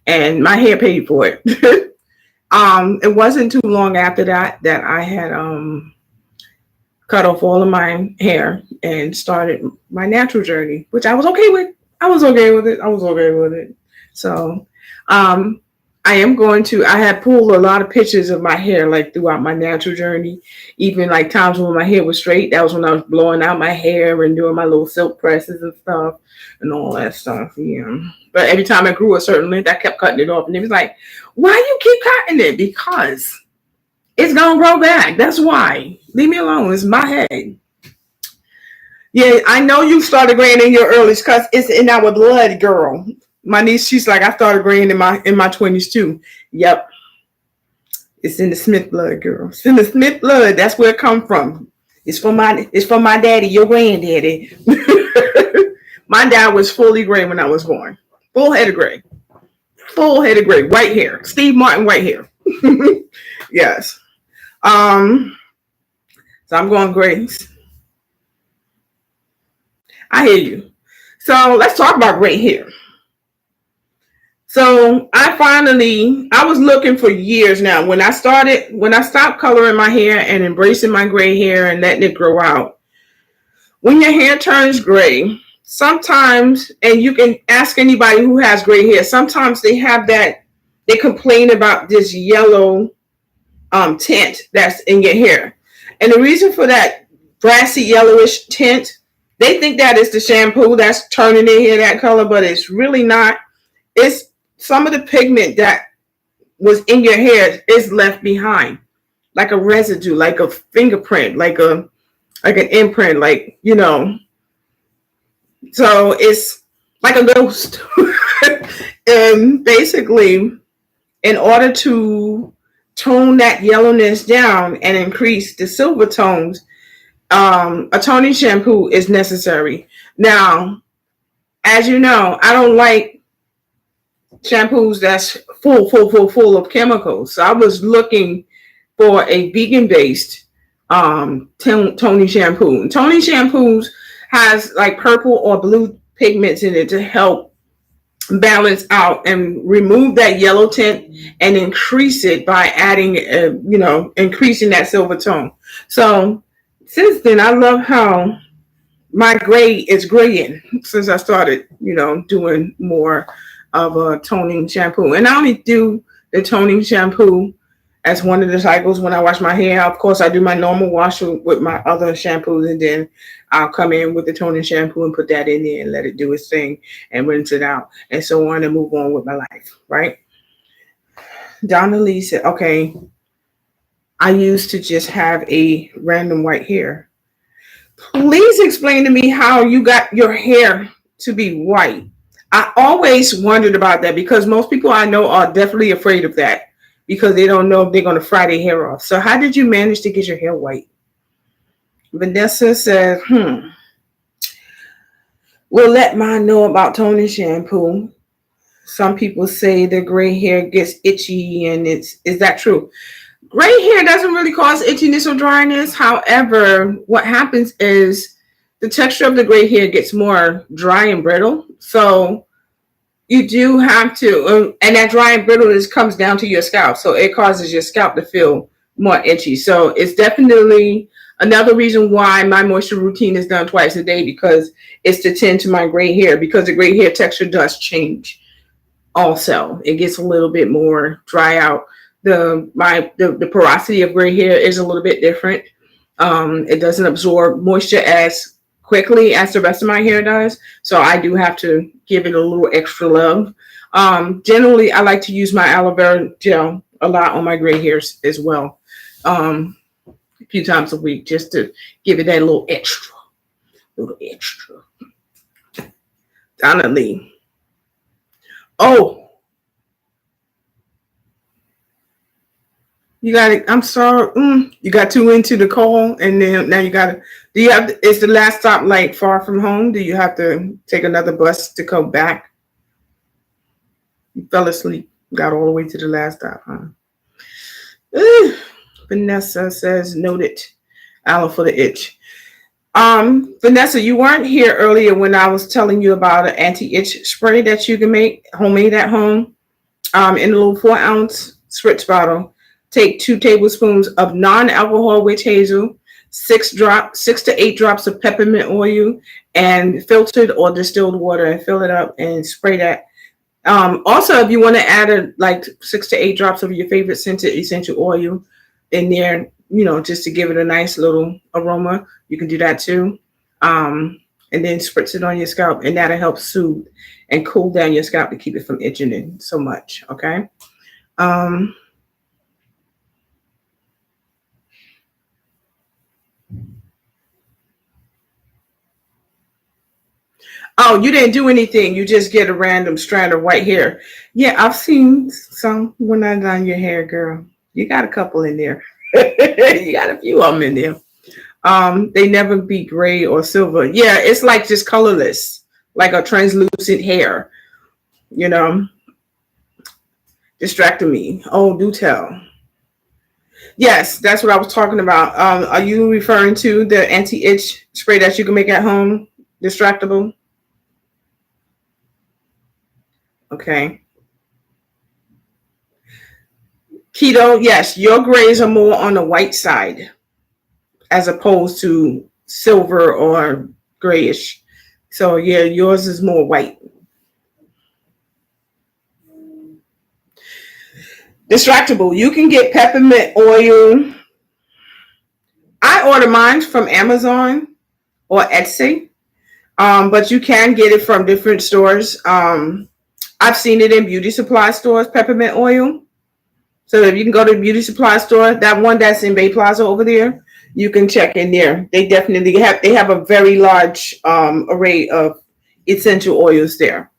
And my hair paid for it. It wasn't too long after that I had cut off all of my hair and started my natural journey, which I was okay with. I was okay with it. So I had pulled a lot of pictures of my hair like throughout my natural journey, even like times when my hair was straight. That was when I was blowing out my hair and doing my little silk presses and stuff and all that stuff. Yeah. But every time I grew a certain length, I kept cutting it off. And it was like, why you keep cutting it? Because it's going to grow back. That's why. Leave me alone. It's my head. Yeah, I know you started graying in your early because it's in our blood, girl. My niece, she's like, I started graying in my 20s too. Yep. It's in the Smith blood, girl. It's in the Smith blood. That's where it come from. It's from my daddy, your granddaddy. My dad was fully gray when I was born. Full head of gray. White hair. Steve Martin white hair. Yes. So I'm going gray. I hear you. So let's talk about gray hair. So I was looking for years now. When I stopped coloring my hair and embracing my gray hair and letting it grow out. When your hair turns gray, sometimes, and you can ask anybody who has gray hair, sometimes they complain about this yellow tint that's in your hair. And the reason for that brassy yellowish tint, they think that is the shampoo that's turning their hair that color, but it's really not. It's some of the pigment that was in your hair is left behind, like a residue, like a fingerprint, like an imprint, So it's like a ghost. And basically, in order to tone that yellowness down and increase the silver tones, a toning shampoo is necessary. Now, as you know, I don't like shampoos that's full of chemicals. So I was looking for a vegan-based toning shampoo. And toning shampoos has like purple or blue pigments in it to help balance out and remove that yellow tint and increase it by adding, increasing that silver tone. So since then, I love how my gray is graying since I started, doing more of a toning shampoo. And I only do the toning shampoo as one of the cycles when I wash my hair. Of course, I do my normal wash with my other shampoos, and then I'll come in with the toning shampoo and put that in there and let it do its thing and rinse it out and so on and move on with my life, right? Donna Lee said, okay, I used to just have a random white hair. Please explain to me how you got your hair to be white. I always wondered about that because most people I know are definitely afraid of that because they don't know if they're going to fry their hair off. So how did you manage to get your hair white? Vanessa says, we'll let mine know about toning shampoo. Some people say the gray hair gets itchy, and is that true? Gray hair doesn't really cause itchiness or dryness. However, what happens is the texture of the gray hair gets more dry and brittle. So you do have to, and that dry and brittleness comes down to your scalp. So it causes your scalp to feel more itchy. So it's definitely another reason why my moisture routine is done twice a day, because it's to tend to my gray hair, because the gray hair texture does change. Also, it gets a little bit more dry out. The porosity of gray hair is a little bit different. It doesn't absorb moisture as quickly as the rest of my hair does, so I do have to give it a little extra love. Generally, I like to use my aloe vera gel a lot on my gray hairs as well, a few times a week, just to give it that little extra. Donna Lee. Oh, you got it. I'm sorry. You got too into the call, and then now you got to. Do you have? Is the last stop like far from home? Do you have to take another bus to come back? You fell asleep. Got all the way to the last stop, huh? Vanessa says noted. Aloe for the itch. Vanessa, you weren't here earlier when I was telling you about an anti-itch spray that you can make homemade at home. In a little 4-ounce spritz bottle. Take 2 tablespoons of non-alcohol witch hazel, 6 to 8 drops of peppermint oil, and filtered or distilled water, and fill it up and spray that. Also, if you want to add like 6 to 8 drops of your favorite scented essential oil in there, just to give it a nice little aroma, you can do that too. And then spritz it on your scalp, and that'll help soothe and cool down your scalp to keep it from itching in so much. Okay. Oh, you didn't do anything. You just get a random strand of white hair. Yeah, I've seen some when I done your hair, girl. You got a couple in there. You got a few of them in there. They never be gray or silver. Yeah, it's like just colorless, like a translucent hair. Distracting me. Oh, do tell. Yes, that's what I was talking about. Are you referring to the anti-itch spray that you can make at home? Distractable? Okay. Keto, yes, your grays are more on the white side as opposed to silver or grayish. So yeah, yours is more white. Distractable, you can get peppermint oil. I order mine from Amazon or Etsy, but you can get it from different stores. I've seen it in beauty supply stores, peppermint oil. So if you can go to the beauty supply store, that one that's in Bay Plaza over there, you can check in there. They definitely have a very large array of essential oils there.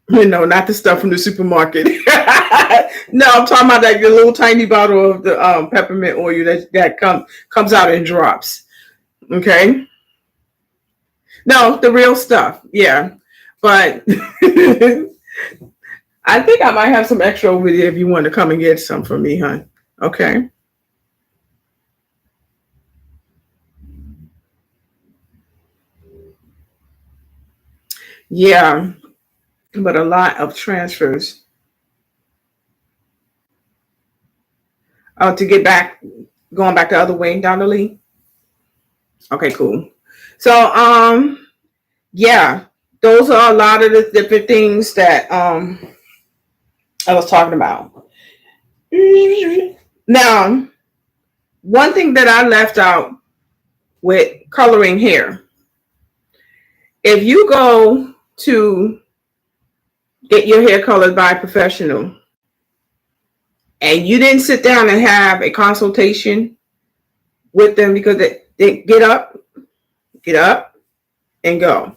Not the stuff from the supermarket. No, I'm talking about like the little tiny bottle of the peppermint oil that comes out in drops. Okay. No, the real stuff. Yeah. But I think I might have some extra over there if you want to come and get some for me, hon. Okay. Yeah, but a lot of transfers. Oh, to get back, going back the other way, Donna Lee. Okay, cool. So, yeah, those are a lot of the different things that I was talking about. Now, one thing that I left out with coloring hair, if you go to get your hair colored by a professional and you didn't sit down and have a consultation with them because they get up and go.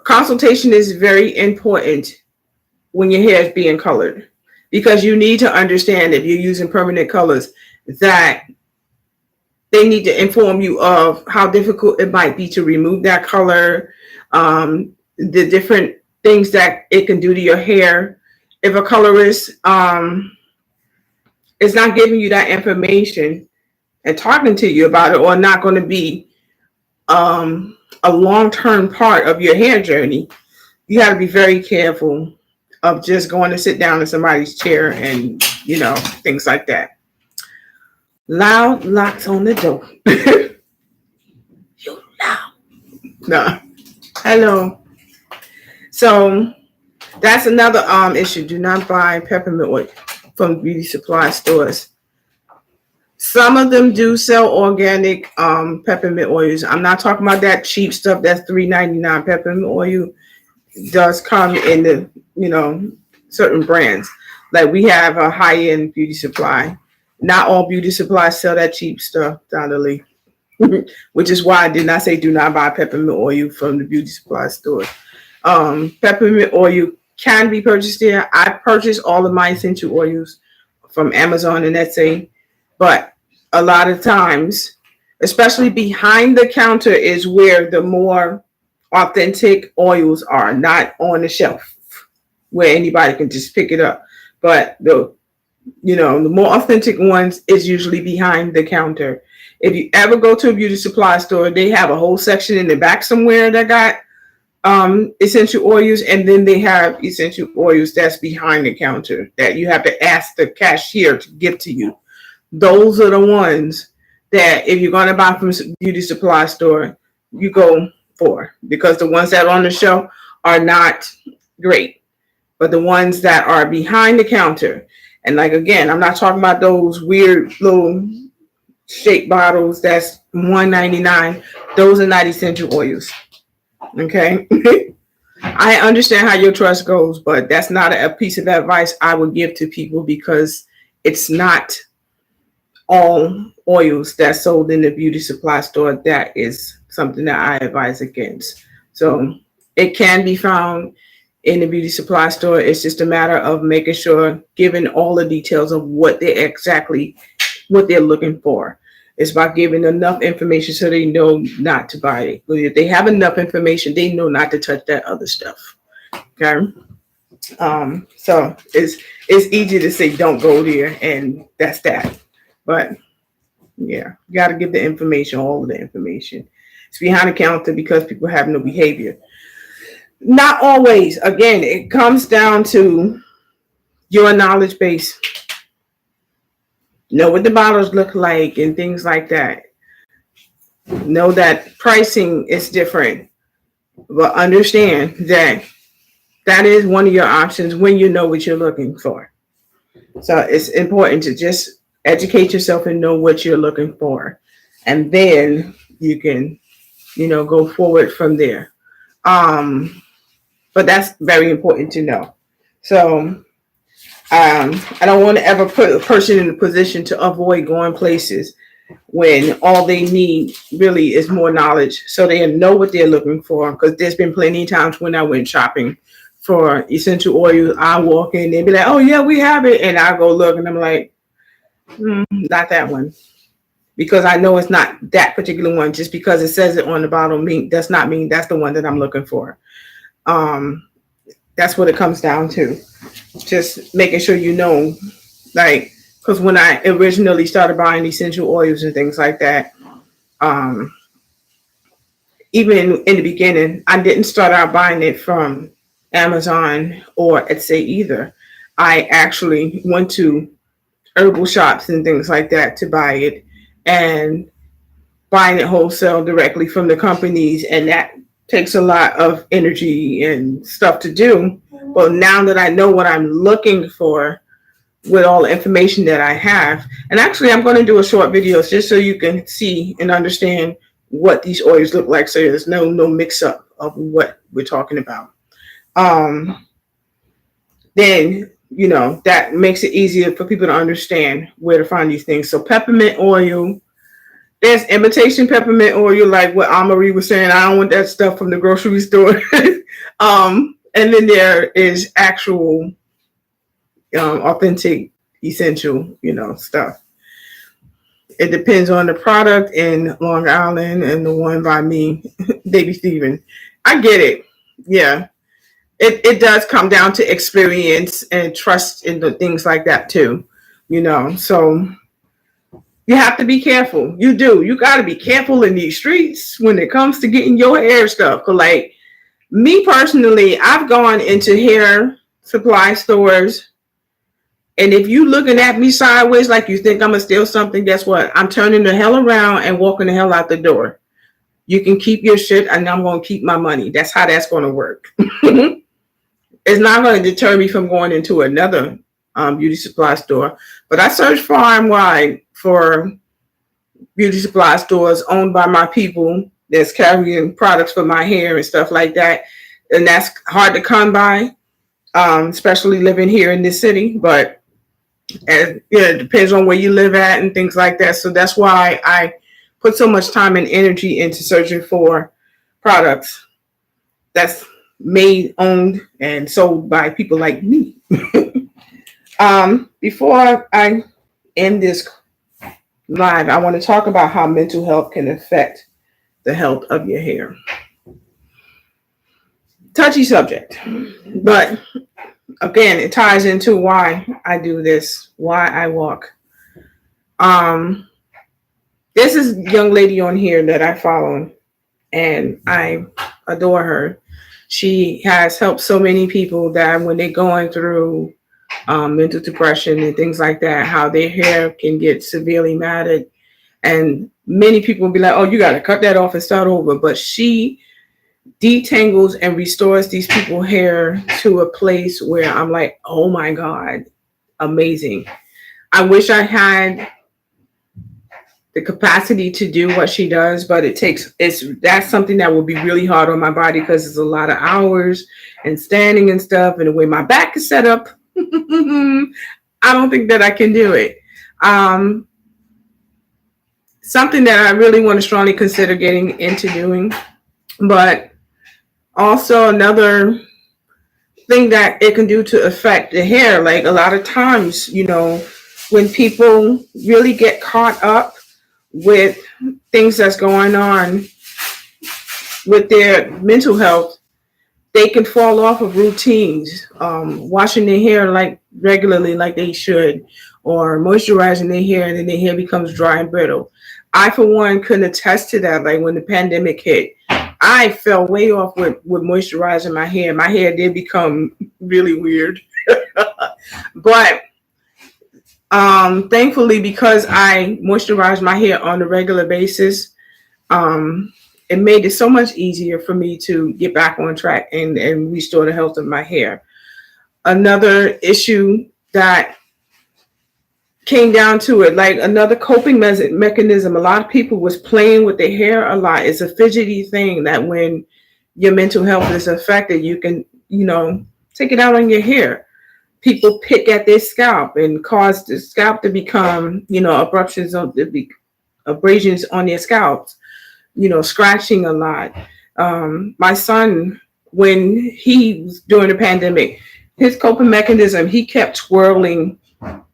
Consultation is very important when your hair is being colored because you need to understand if you're using permanent colors that they need to inform you of how difficult it might be to remove that color, the different things that it can do to your hair. If a colorist is not giving you that information and talking to you about it, or not going to be a long-term part of your hair journey, you got to be very careful of just going to sit down in somebody's chair and, things like that. Loud locks on the door. You loud. No. Hello. So that's another issue. Do not buy peppermint oil from beauty supply stores. Some of them do sell organic peppermint oils. I'm not talking about that cheap stuff that's $3.99. Peppermint oil does come in the, certain brands. Like we have a high-end beauty supply. Not all beauty supplies sell that cheap stuff, Donnelly. Which is why I did not say do not buy peppermint oil from the beauty supply store. Peppermint oil can be purchased there. I purchase all of my essential oils from Amazon and Etsy, but a lot of times, especially behind the counter, is where the more authentic oils are, not on the shelf where anybody can just pick it up. But the more authentic ones is usually behind the counter. If you ever go to a beauty supply store, they have a whole section in the back somewhere that got essential oils, and then they have essential oils that's behind the counter that you have to ask the cashier to give to you. Those are the ones that if you're going to buy from a beauty supply store, you go for, because the ones that are on the shelf are not great. But the ones that are behind the counter, and like again, I'm not talking about those weird little shaped bottles that's $1.99. Those are not essential oils. Okay. I understand how your trust goes, but that's not a piece of advice I would give to people, because it's not all oils that's sold in the beauty supply store. That is something that I advise against. So it can be found in the beauty supply store. It's just a matter of making sure, giving all the details of what they're looking for. It's about giving enough information so they know not to buy it. But if they have enough information, they know not to touch that other stuff. Okay. So it's easy to say don't go there, and that's that. But yeah, you got to give the information, all of the information. It's behind the counter because people have no behavior. Not always. Again, it comes down to your knowledge base. Know what the bottles look like and things like that. Know that pricing is different, but understand that that is one of your options when you know what you're looking for. So it's important to just educate yourself and know what you're looking for, and then you can, go forward from there. But that's very important to know. So I don't want to ever put a person in a position to avoid going places when all they need really is more knowledge, so they know what they're looking for. Because there's been plenty of times when I went shopping for essential oils, I walk in, they'd be like, oh yeah, we have it. And I go look and I'm like, not that one. Because I know it's not that particular one. Just because it says it on the bottle does not mean that's the one that I'm looking for. That's what it comes down to. Just making sure because when I originally started buying essential oils and things like that, even in the beginning, I didn't start out buying it from Amazon or Etsy either. I actually went to herbal shops and things like that to buy it. And buying it wholesale directly from the companies, and that takes a lot of energy and stuff to do. But now that I know what I'm looking for with all the information that I have, and actually I'm going to do a short video just so you can see and understand what these oils look like, so there's no mix up of what we're talking about. Then that makes it easier for people to understand where to find these things. So peppermint oil, there's imitation peppermint oil, like what Amory was saying. I don't want that stuff from the grocery store. And then there is actual authentic, essential, stuff. It depends on the product in Long Island and the one by me, Baby Steven. I get it. Yeah. It does come down to experience and trust in the things like that too. So you have to be careful. You do. You got to be careful in these streets when it comes to getting your hair stuff. Cause like me personally, I've gone into hair supply stores, and if you looking at me sideways like you think I'm gonna steal something, guess what? I'm turning the hell around and walking the hell out the door. You can keep your shit, and I'm gonna keep my money. That's how that's gonna work. It's not going to deter me from going into another beauty supply store. But I search far and wide for beauty supply stores owned by my people that's carrying products for my hair and stuff like that. And that's hard to come by, especially living here in this city. But it depends on where you live at and things like that. So that's why I put so much time and energy into searching for products that's made, owned, and sold by people like me. Before I end this live, I want to talk about how mental health can affect the health of your hair. Touchy subject, but again, it ties into why I do this, why I walk. This is a young lady on here that I follow, and I adore her. She has helped so many people that when they're going through mental depression and things like that, how their hair can get severely matted. And many people will be like, oh, you got to cut that off and start over. But she detangles and restores these people's hair to a place where I'm like, oh my God, amazing. I wish I had the capacity to do what she does, but that's something that will be really hard on my body because it's a lot of hours and standing and stuff, and the way my back is set up, I don't think that I can do it. Something that I really want to strongly consider getting into doing, but also another thing that it can do to affect the hair. Like a lot of times, when people really get caught up with things that's going on with their mental health, they can fall off of routines, washing their hair like regularly like they should, or moisturizing their hair, and then their hair becomes dry and brittle. I, for one, couldn't attest to that. Like when the pandemic hit, I fell way off with moisturizing my hair. My hair did become really weird. But thankfully, because I moisturize my hair on a regular basis, it made it so much easier for me to get back on track and restore the health of my hair. Another issue that came down to it, like another coping mechanism, a lot of people was playing with their hair a lot. It's a fidgety thing that when your mental health is affected, you can, take it out on your hair. People pick at their scalp and cause the scalp to become, abrasions on their scalps, scratching a lot. My son, when he was during the pandemic, his coping mechanism, he kept twirling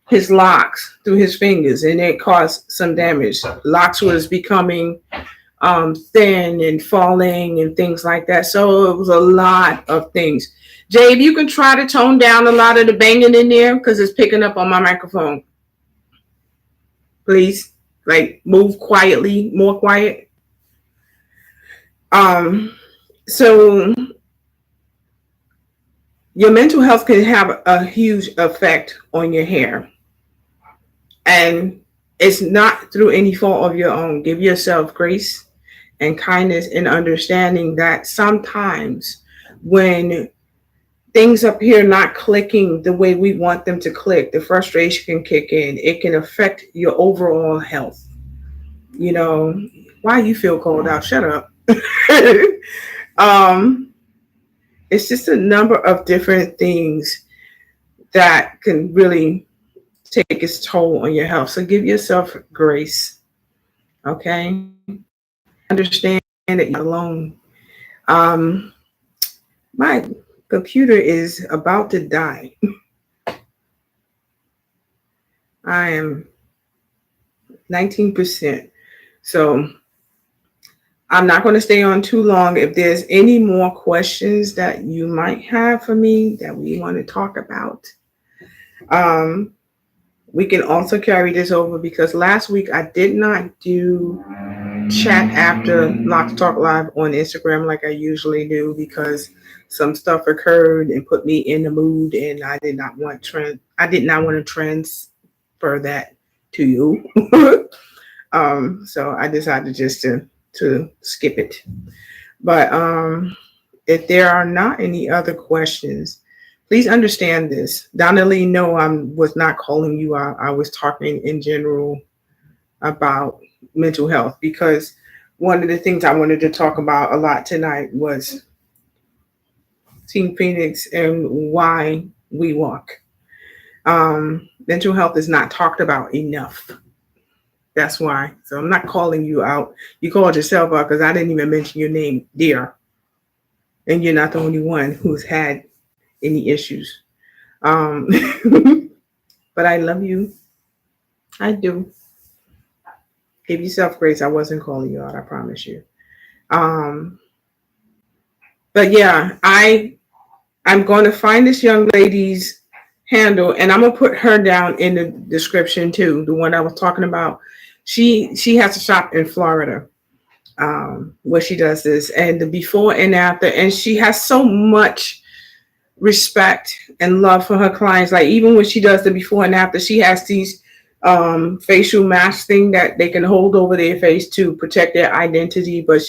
his locks through his fingers, and it caused some damage. Locks was becoming thin and falling and things like that. So it was a lot of things. Jade, you can try to tone down a lot of the banging in there because it's picking up on my microphone. Please, like move quietly, more quiet. So your mental health can have a huge effect on your hair. And it's not through any fault of your own. Give yourself grace and kindness and understanding that sometimes when things up here not clicking the way we want them to click, the frustration can kick in. It can affect your overall health. You know, why you feel cold out? Shut up. um, it's just a number of different things that can really take its toll on your health. So give yourself grace. Okay. Understand that you're alone. Um, my computer is about to die. I am 19%. So I'm not going to stay on too long. If there's any more questions that you might have for me that we want to talk about, um, we can also carry this over because last week I did not do chat after Lots Talk Live on Instagram like I usually do because some stuff occurred and put me in the mood, and I did not want to transfer that to you. So I decided just to skip it. But if there are not any other questions, please understand this. Donnelly, no, I was not calling you out. I was talking in general about mental health because one of the things I wanted to talk about a lot tonight was Team Phoenix and why we walk. Mental health is not talked about enough. That's why. So I'm not calling you out. You called yourself out because I didn't even mention your name, dear. And you're not the only one who's had any issues. Um, but I love you. I do. Give yourself grace. I wasn't calling you out. I promise you. Um, but yeah, I'm going to find this young lady's handle, and I'm gonna put her down in the description too. The one I was talking about. She has a shop in Florida where she does this, and the before and after, and she has so much respect and love for her clients. Like even when she does the before and after, she has these facial mask thing that they can hold over their face to protect their identity, but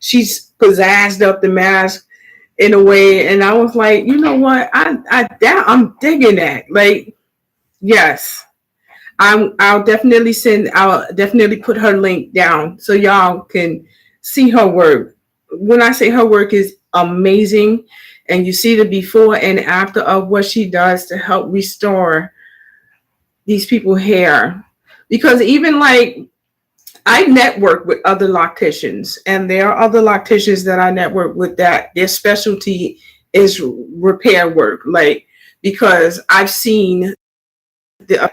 she's pizzazzed up the mask in a way, and I was like, you know what, I'm digging that. Like, yes, I'll definitely put her link down so y'all can see her work. When I say her work is amazing, and you see the before and after of what she does to help restore these people's hair, because even like I network with other locticians, and there are other locticians that I network with that their specialty is repair work. Like, because I've seen the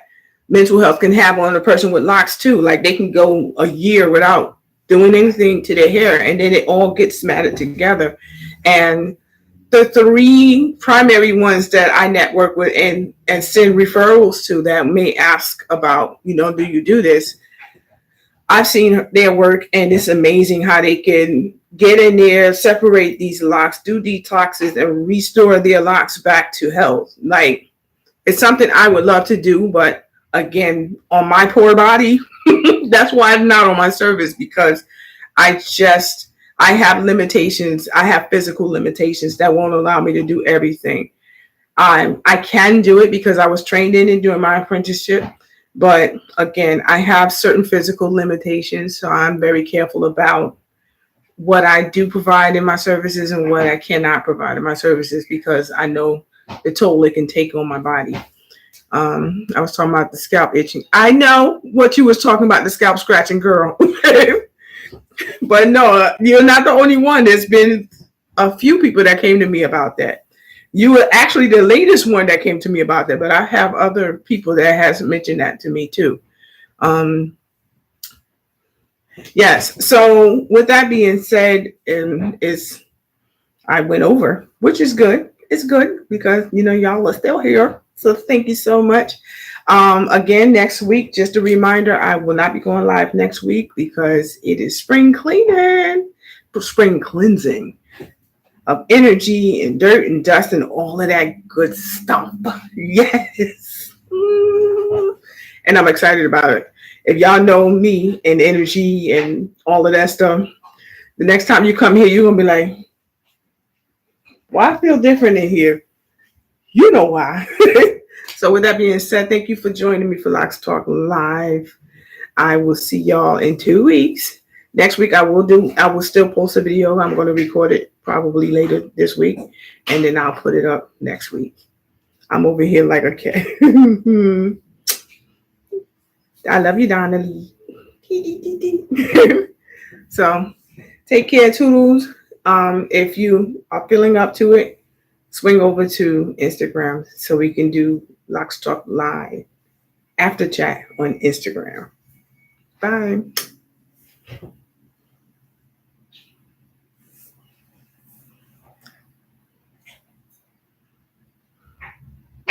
mental health can have on a person with locks too. Like they can go a year without doing anything to their hair, and then it all gets matted together. And the three primary ones that I network with and send referrals to that may ask about, do you do this? I've seen their work, and it's amazing how they can get in there, separate these locks, do detoxes, and restore their locks back to health. Like, it's something I would love to do, but again, on my poor body, that's why I'm not on my service, because I have limitations. I have physical limitations that won't allow me to do everything. I can do it because I was trained in it during my apprenticeship. But again, I have certain physical limitations, so I'm very careful about what I do provide in my services and what I cannot provide in my services, because I know the toll it can take on my body. I was talking about the scalp itching. I know what you was talking about, the scalp scratching, girl. But no, you're not the only one. There's been a few people that came to me about that. You were actually the latest one that came to me about that, but I have other people that has mentioned that to me too. Yes. So with that being said, I went over, which is good. It's good because y'all are still here. So thank you so much. Again, next week, just a reminder, I will not be going live next week because it is spring cleansing of energy and dirt and dust and all of that good stuff. Yes. And I'm excited about it. if y'all know me and energy and all of that stuff, the next time you come here, you're gonna be like, why I feel different in here? You know why. So with that being said, thank you for joining me for Locs Talk Live. I will see y'all in 2 weeks. Next week I will still post a video. I'm going to record it probably later this week, and then I'll put it up next week. I'm over here like a cat. I love you, Donnelly. So take care, Toodles. If you are feeling up to it, swing over to Instagram so we can do Locs Talk Live after chat on Instagram. Bye.